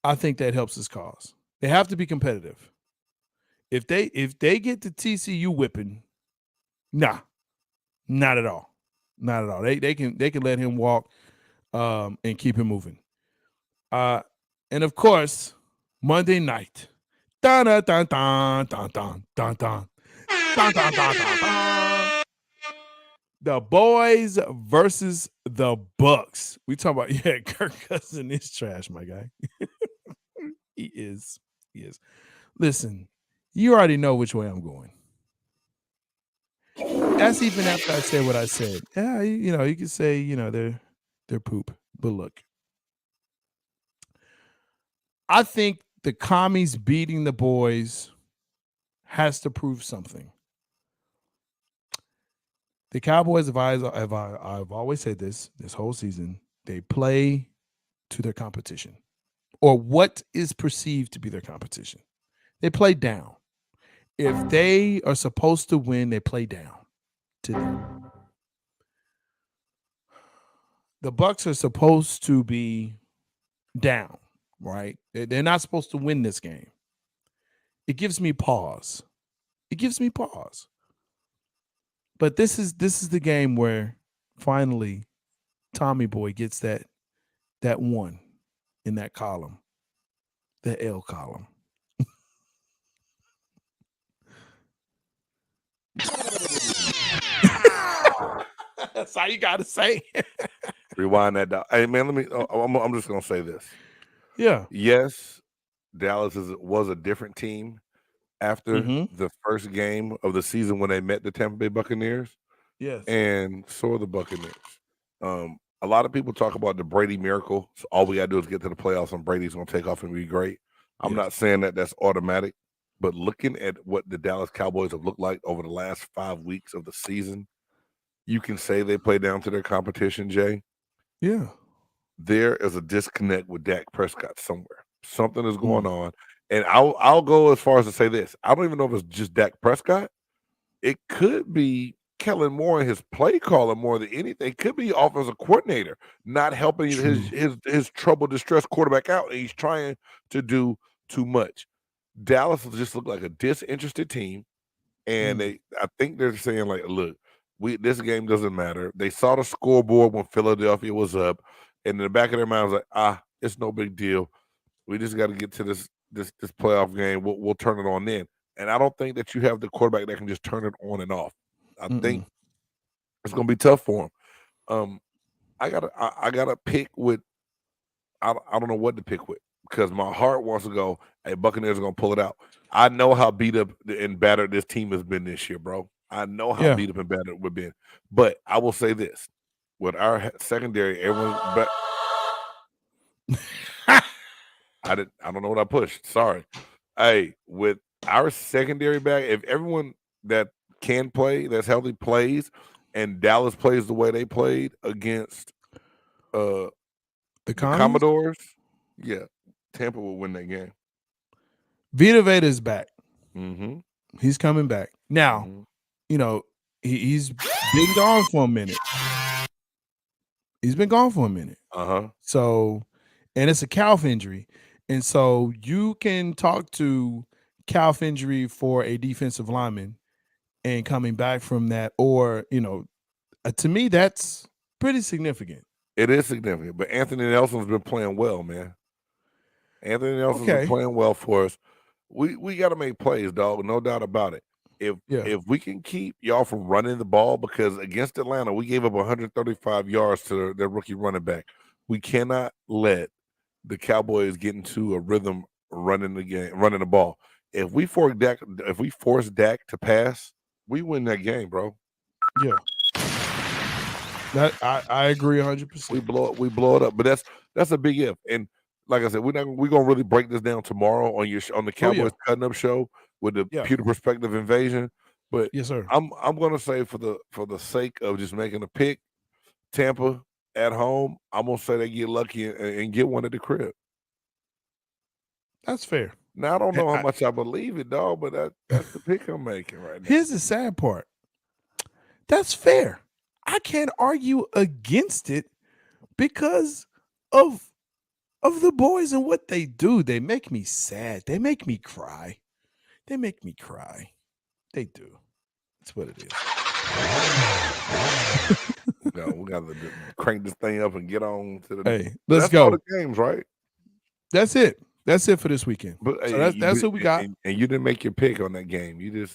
I think that helps his cause. They have to be competitive. If they get the TCU whipping, nah, not at all. Not at all. They can let him walk and keep him moving. And of course, Monday night. Dun, dun, dun, dun, dun, dun, dun, dun. Dun, dun, dun, dun, dun. The boys versus the Bucks. We talking about, Kirk Cousins is trash, my guy. He is. Listen, you already know which way I'm going. That's even after I say what I said. Yeah, you can say, they're poop. But look, I think the commies beating the boys has to prove something. The Cowboys, I've always said this whole season, they play to their competition or what is perceived to be their competition. They play down. If they are supposed to win, they play down to them. The Bucks are supposed to be down, right? They're not supposed to win this game. It gives me pause. But this is the game where finally Tommy Boy gets that one in that column, the L column. That's all you got to say. Rewind that down. Hey, man, I'm just going to say this. Yeah. Yes, Dallas was a different team after the first game of the season when they met the Tampa Bay Buccaneers. Yes. And so are the Buccaneers. A lot of people talk about the Brady miracle. So all we got to do is get to the playoffs and Brady's going to take off and be great. I'm not saying that that's automatic, but looking at what the Dallas Cowboys have looked like over the last 5 weeks of the season, you can say they play down to their competition, Jay. Yeah. There is a disconnect with Dak Prescott somewhere. Something is going on. And I'll go as far as to say this. I don't even know if it's just Dak Prescott. It could be Kellen Moore and his play calling more than anything. It could be offensive coordinator not helping his troubled, distressed quarterback out. And he's trying to do too much. Dallas just looked like a disinterested team. And I think they're saying, like, look, this game doesn't matter. They saw the scoreboard when Philadelphia was up. And in the back of their mind was like, it's no big deal. We just got to get to this playoff game. We'll turn it on then. And I don't think that you have the quarterback that can just turn it on and off. I think it's going to be tough for him. I gotta pick with. I don't know what to pick with because my heart wants to go. Hey, Buccaneers are going to pull it out. I know how beat up and battered this team has been this year, bro. I know how beat up and battered we've been. But I will say this: with our secondary, everyone's back. I don't know what I pushed. Sorry. Hey, with our secondary back, if everyone that can play, that's healthy, plays, and Dallas plays the way they played against the Commodores, Tampa will win that game. Vita Veda is back. He's coming back. Now, he's been gone for a minute. So, and it's a calf injury. And so you can talk to calf injury for a defensive lineman and coming back from that, or, to me, that's pretty significant. It is significant, but Anthony Nelson's been playing well, man. Anthony Nelson's been playing well for us. We got to make plays, dog, no doubt about it. If we can keep y'all from running the ball, because against Atlanta, we gave up 135 yards to their rookie running back. We cannot let the Cowboys get into a rhythm running the ball. If we force Dak to pass, we win that game, bro. Yeah. That I agree 100%. We blow it up, but that's a big if. And like I said, we're gonna really break this down tomorrow on the Cowboys Cutting Up show with the Pewter Perspective Invasion. But yes, sir. I'm gonna say for the sake of just making a pick, Tampa at home, I'm gonna say they get lucky and get one at the crib. That's fair. Now I don't know how much I believe it, dog, but that's the pick I'm making right now. Here's the sad part. That's fair. I can't argue against it because of the boys and what they do. They make me sad. They make me cry. They do. That's what it is. No, we got to crank this thing up and get on to the. Hey, let's go. All the games, right? That's it. That's it for this weekend. But so that's what we got. And you didn't make your pick on that game. You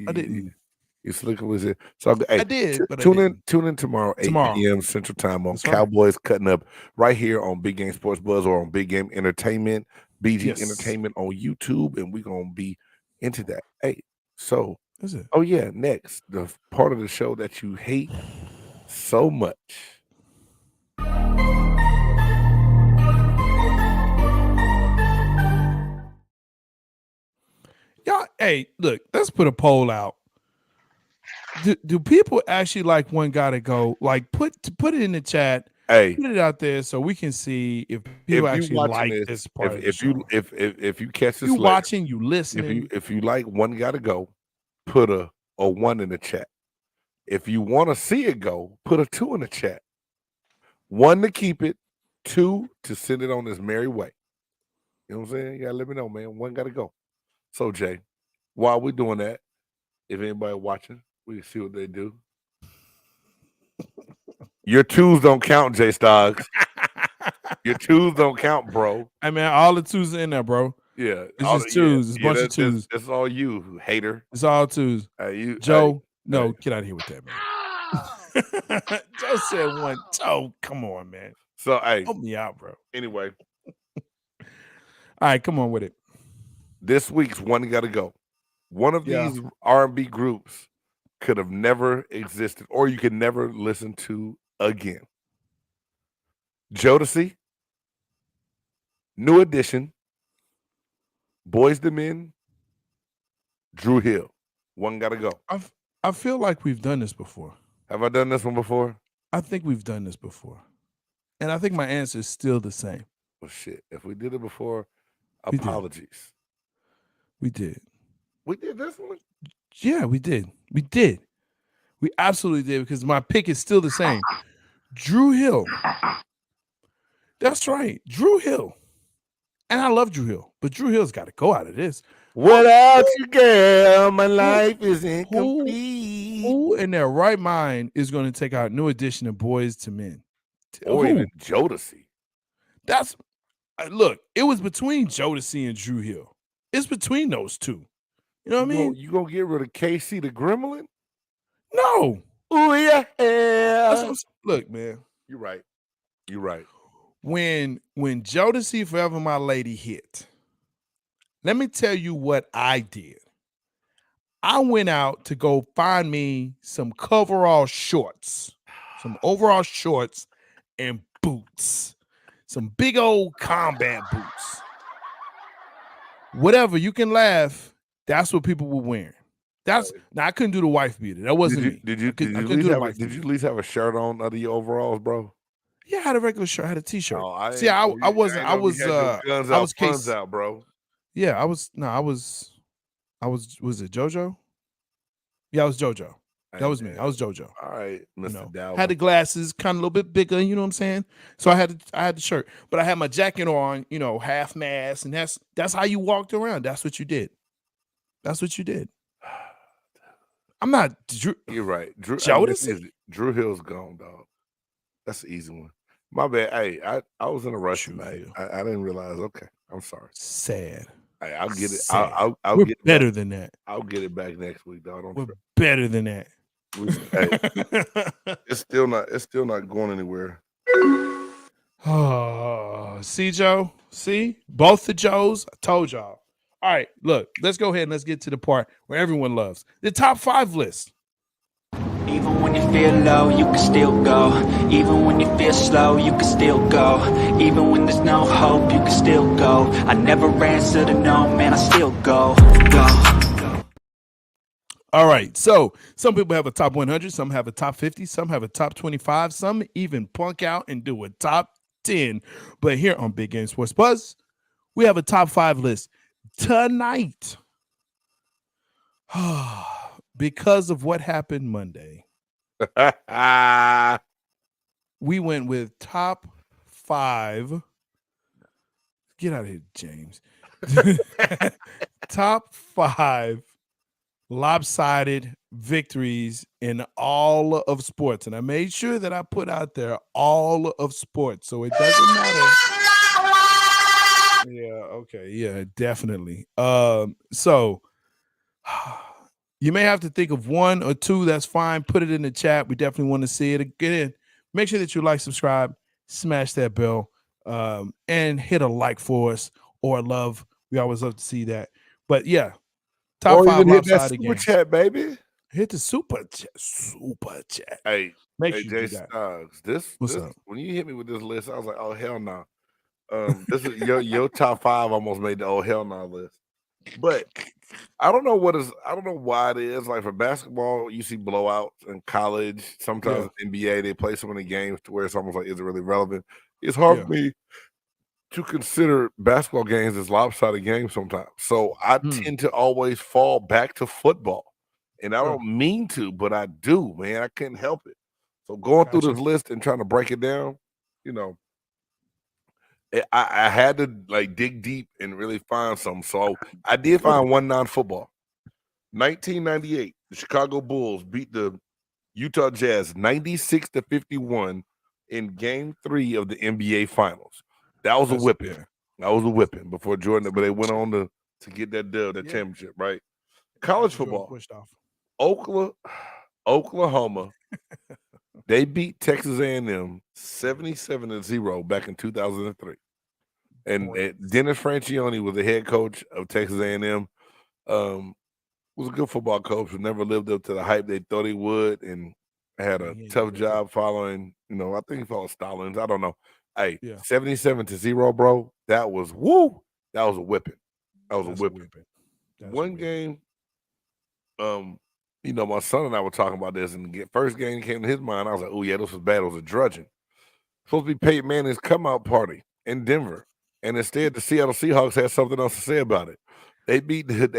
I didn't. You slick was it? So hey, I did. But tune in tomorrow, 8 p.m. Central Time on Cowboys Cutting Up right here on Big Game Sports Buzz or on Big Game Entertainment, BG Entertainment on YouTube, and we're gonna be into that. Hey, so next the part of the show that you hate so much. Y'all, hey, look, let's put a poll out. Do people actually like One Gotta Go? Like put it in the chat. Hey, put it out there so we can see if people actually like this part. If you catch this, you watching, you listening. If you like One Gotta Go, put a 1 in the chat. If you want to see it go, put a 2 in the chat. 1 to keep it, 2 to send it on its merry way. You know what I'm saying? You gotta let me know, man. One gotta go. So Jay, while we're doing that, if anybody watching, we can see what they do. Your 2s don't count, J-Stogs. Your 2s don't count, bro. Hey man, all the 2s are in there, bro. Yeah, it's just 2s. It's a bunch of 2s. That's all you, hater. It's all 2s. Joe, get out of here with that, man. Joe said 1. Joe, come on, man. So hey, help me out, bro. Anyway, all right, come on with it. This week's One Gotta Go. One of these R&B groups could have never existed, or you could never listen to again. Jodeci, New Edition, Boyz II Men, Dru Hill. One Gotta Go. I feel like we've done this before. Have I done this one before? I think we've done this before. And I think my answer is still the same. Well, shit. If we did it before, apologies. We did. We did this one? Yeah, we did. We did. We absolutely did because my pick is still the same. Dru Hill. That's right. Dru Hill. And I love Dru Hill, but Dru Hill's got to go out of this. Without you, girl, my life is incomplete. Who in their right mind is going to take out New Edition and Boyz II Men? Or even Jodeci. That's look, it was between Jodeci and Dru Hill. It's between those two. You know what I mean? You gonna get rid of KC the Gremlin? No. Oh yeah. Look, man. You're right. You're right. When Jodeci Forever My Lady hit, let me tell you what I did. I went out to go find me some overall shorts and boots. Some big old combat boots. Whatever, you can laugh. That's what people were wearing. Now I couldn't do the wife beater. That wasn't me. Did you at least have a shirt on under your overalls, bro? Yeah, I had a regular shirt. I had a t-shirt. Oh, I was guns out, bro. Yeah, I was it JoJo? Yeah, I was JoJo. That was me. I was JoJo. All right, Mr. Dowd. Had the glasses, kind of a little bit bigger, you know what I'm saying? So I had the shirt, but I had my jacket on, half mask, and that's how you walked around. That's what you did. That's what you did. I'm not. You're right. Dru Hill's gone, dog. That's the easy one. My bad. Hey, I was in a rush tonight. I didn't realize. Okay, I'm sorry. Sad. Hey, I'll get it. Sad. I'll We're get it better back. than that. I'll get it back next week, dog. We're better than that. It's still not going anywhere. Oh, see, Joe? See? Both the Joes. I told y'all. All right, look, let's go ahead and let's get to the part where everyone loves the top 5 list. Either Even when you feel low, you can still go. Even when you feel slow, you can still go. Even when there's no hope, you can still go. I never answer to no, man, I still go. All right, so some people have a top 100, some have a top 50, some have a top 25, some even punk out and do a top 10. But here on Big Game Sports Buzz, we have a top 5 list tonight. Because of what happened Monday, we went with top 5. Get out of here, James. Top 5 lopsided victories in all of sports. And I made sure that I put out there all of sports. So it doesn't matter. Yeah, okay. Yeah, definitely. So you may have to think of 1 or 2. That's fine. Put it in the chat. We definitely want to see it. Get in. Make sure that you like, subscribe, smash that bell, and hit a like for us or a love. We always love to see that. But yeah, top 5 lopsided super games. chat, baby. Hit the super chat. Super chat. Hey, make sure you do that. J-Stogs, this up? When you hit me with this list, I was like, oh hell no. This is your top 5 almost made the oh hell no list. But I don't know why it is. Like for basketball, you see blowouts in college. Sometimes in NBA, they play so many games to where it's almost like, is it really relevant? It's hard for me to consider basketball games as lopsided games sometimes. So I tend to always fall back to football. And I don't mean to, but I do, man. I couldn't help it. So going through this list and trying to break it down, you know, I had to like dig deep and really find something. So I did find one non-football. 1998, the Chicago Bulls beat the Utah Jazz 96-51 in Game 3 of the NBA Finals. That was a whipping. That was a whipping before Jordan, but they went on to get that dub, that championship, right? College football. Oklahoma. They beat Texas A&M 77-0 back in 2003. And Dennis Franchione was the head coach of Texas A&M. Was a good football coach, but never lived up to the hype they thought he would, and had a tough job following, I think he followed Stallings. I don't know. Hey, 77-0, bro. That was woo. That was a whipping. That was a whipping. One game, my son and I were talking about this, and the first game came to his mind. I was like, oh, yeah, this was bad. It was a drudging. Supposed to be Peyton Manning's come-out party in Denver. And instead, the Seattle Seahawks had something else to say about it. They beat the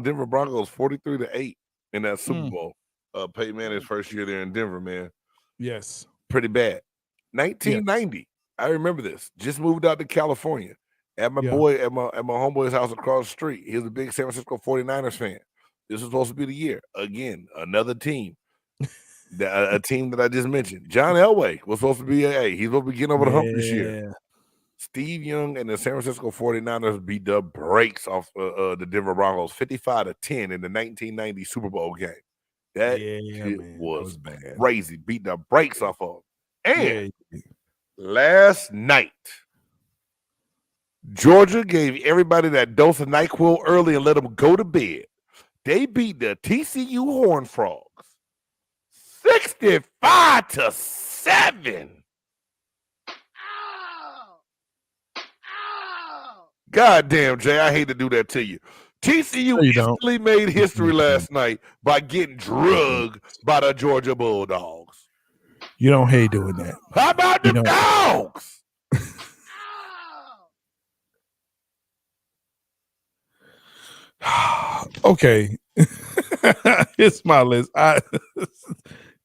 Denver Broncos 43-8 in that Super Bowl. Peyton Manning's first year there in Denver, man. Yes. Pretty bad. 1990. I remember this. Just moved out to California. At my boy, at my homeboy's house across the street. He was a big San Francisco 49ers fan. This was supposed to be the year. Again, another team. A team that I just mentioned. John Elway was supposed to be he's supposed to be getting over the hump this year. Steve Young and the San Francisco 49ers beat the brakes off the Denver Broncos 55-10 in the 1990 Super Bowl game. That was bad. Crazy. Beat the brakes off of them. And last night, Georgia gave everybody that dose of NyQuil early and let them go to bed. They beat the TCU Hornfrogs 65-7. God damn, Jay, I hate to do that to you. TCU instantly made history last night by getting drugged by the Georgia Bulldogs. You don't hate doing that. How about the dogs? Okay. It's my list.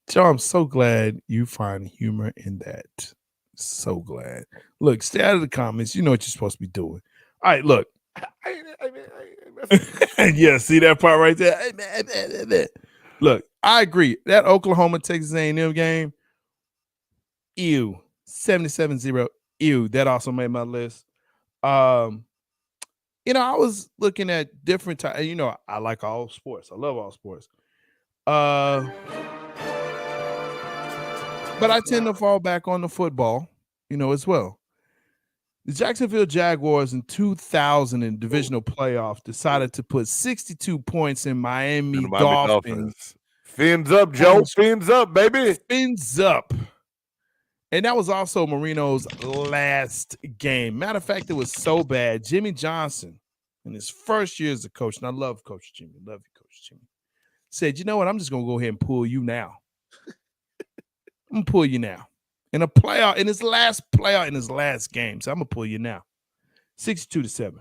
Joe, I'm so glad you find humor in that. So glad. Look, stay out of the comments. You know what you're supposed to be doing. All right, look. Yeah, see that part right there? Look, I agree. That Oklahoma Texas A&M game, 77-0. That also made my list. I was looking at different times. I like all sports. I love all sports. But I tend to fall back on the football, as well. The Jacksonville Jaguars in 2000 in divisional playoff decided to put 62 points in Miami Dolphins Fins up, Joe. Fins up, baby. Fins up. And that was also Marino's last game. Matter of fact, it was so bad. Jimmy Johnson, in his first year as a coach, and I love Coach Jimmy, love you, Coach Jimmy, said, you know what? I'm just going to go ahead and pull you now. I'm going to pull you now. In a playoff, in his last playoff, in his last game. So I'm going to pull you now. 62-7.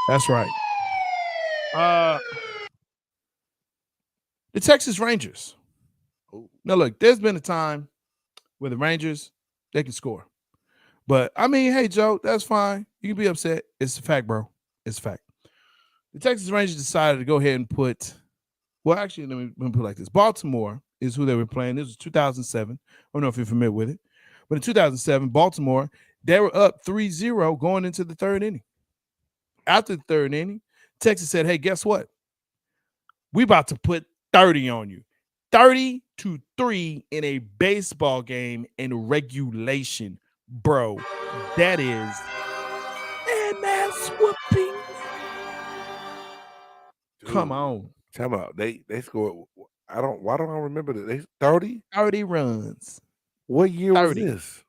That's right. The Texas Rangers. Now, look, there's been a time where the Rangers, they can score. But, I mean, hey, Joe, that's fine. You can be upset. It's a fact, bro. It's a fact. The Texas Rangers decided to go ahead and put – well, actually, let me put it like this. Baltimore is who they were playing. This was 2007. I don't know if you're familiar with it. But in 2007, Baltimore, they were up 3-0 going into the third inning. After the third inning, Texas said, hey, guess what? We about to put 30 on you. 30-3 in a baseball game in regulation. Bro, that is an ass whooping. Come on. Time out. They scored. Why don't I remember that? They 30? 30 runs. What year 30. Was this?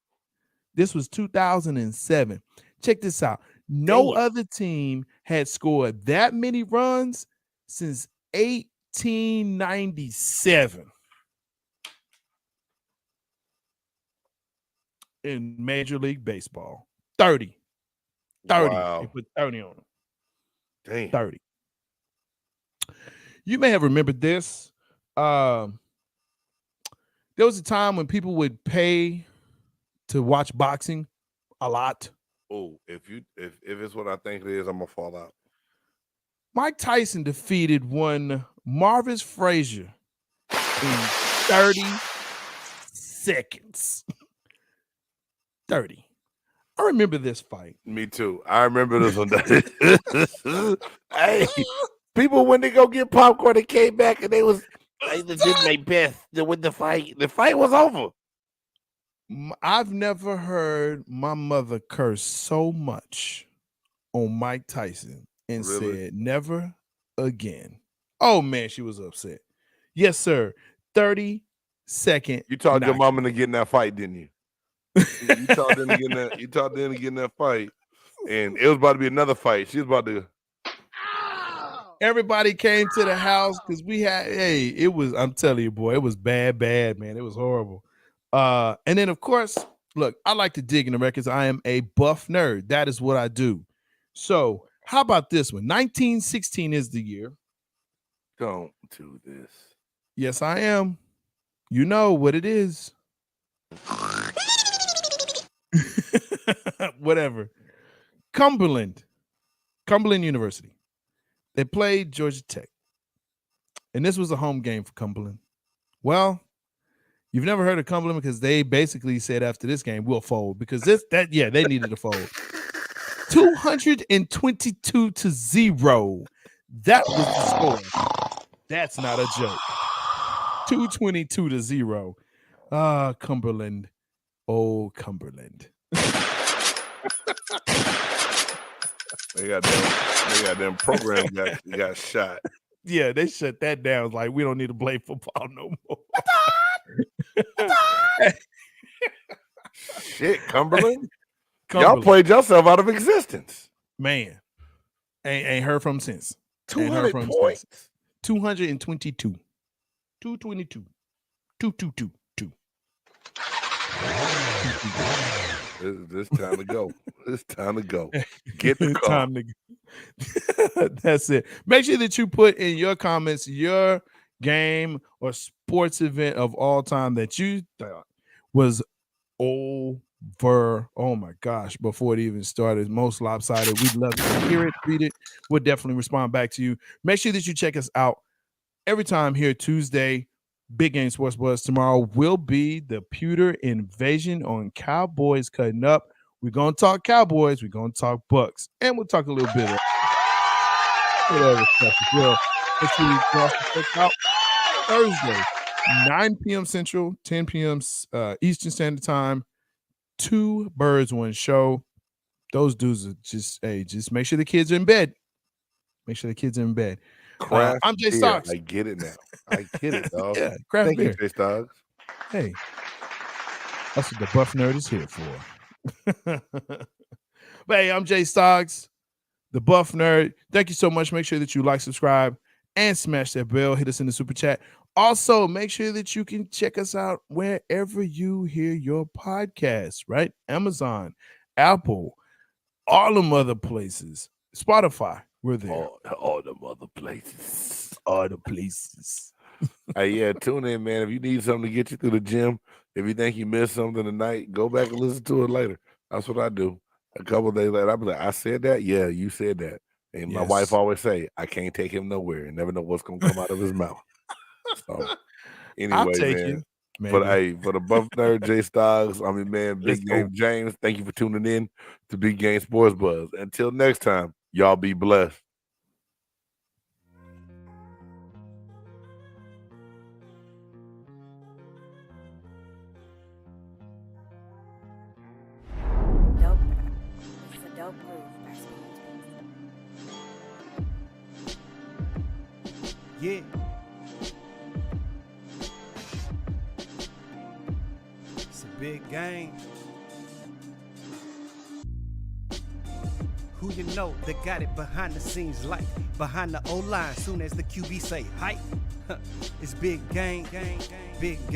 This was 2007. Check this out. No other team had scored that many runs since 1897 in Major League Baseball. 30. Wow. They put 30 on them. Damn. 30. You may have remembered this. There was a time when people would pay to watch boxing a lot. Oh, if it's what I think it is, I'm gonna fall out. Mike Tyson defeated one Marvis Frazier in 30 seconds. 30. I remember this fight. Me too. I remember this one. Hey, people when they go get popcorn, they came back and they did their best to win the fight. The fight was over. I've never heard my mother curse so much on Mike Tyson and said, never again. Oh, man, she was upset. Yes, sir. 30-second. You taught your mom into getting that fight, didn't you? You taught them to get in that fight. And it was about to be another fight. She was about to. Everybody came to the house because we had, I'm telling you, boy, it was bad, man. It was horrible. And then, of course, look, I like to dig in the records. I am a buff nerd. That is what I do. So how about this one? 1916 is the year. Don't do this. Yes, I am. You know what it is. Whatever. Cumberland University. They played Georgia Tech. And this was a home game for Cumberland. Well, you've never heard of Cumberland because they basically said after this game, we'll fold. Because they needed to fold. 222-0. That was the score. That's not a joke. 222-0. Cumberland. Oh, Cumberland. They got them programs got shot. Yeah, they shut that down. Like, we don't need to play football no more. Shit, Cumberland. Y'all played yourself out of existence. Man. Ain't heard from since. 200 points. 222. 222. 222. It's time to go. It's time to go. Get the car. Time to go. That's it. Make sure that you put in your comments your game or sports event of all time that you thought was over. Oh my gosh, before it even started, most lopsided. We'd love to hear it, read it. We'll definitely respond back to you. Make sure that you check us out every time here Tuesday. Big Game Sports Buzz. Tomorrow will be the Pewter Invasion on Cowboys Cutting Up. We're going to talk Cowboys. We're going to talk Bucks. And we'll talk a little bit of whatever stuff as well. Let's see check out Thursday, 9 p.m. Central, 10 p.m. Eastern Standard Time. 2 birds, 1 show. Those dudes are just make sure the kids are in bed. Make sure the kids are in bed. Craft I'm beer. J-Stogs. I get it now. I get it, dog. Yeah, craft Thank beer. you, J-Stogs. Hey, that's what the Buff Nerd is here for. But hey, I'm J-Stogs, the Buff Nerd. Thank you so much. Make sure that you like, subscribe, and smash that bell. Hit us in the super chat. Also, make sure that you can check us out wherever you hear your podcasts, right? Amazon, Apple, all them other places. Spotify, we're there. All them other places. All the places. Hey, yeah, tune in, man. If you need something to get you through the gym, if you think you missed something tonight, go back and listen to it later. That's what I do. A couple of days later, I'll be like, I said that? Yeah, you said that. And my wife always say, I can't take him nowhere and never know what's going to come out of his mouth. So, anyway, I'll take man. you. Maybe. But hey, for the Buff Nerd, J-Stogs, I mean, man, Big Game James, thank you for tuning in to Big Game Sports Buzz. Until next time, y'all be blessed. Dope. It's a dope groove. Yeah. It's a big game. Who you know that got it behind the scenes like behind the O-line soon as the QB say hype? It's big game, big game.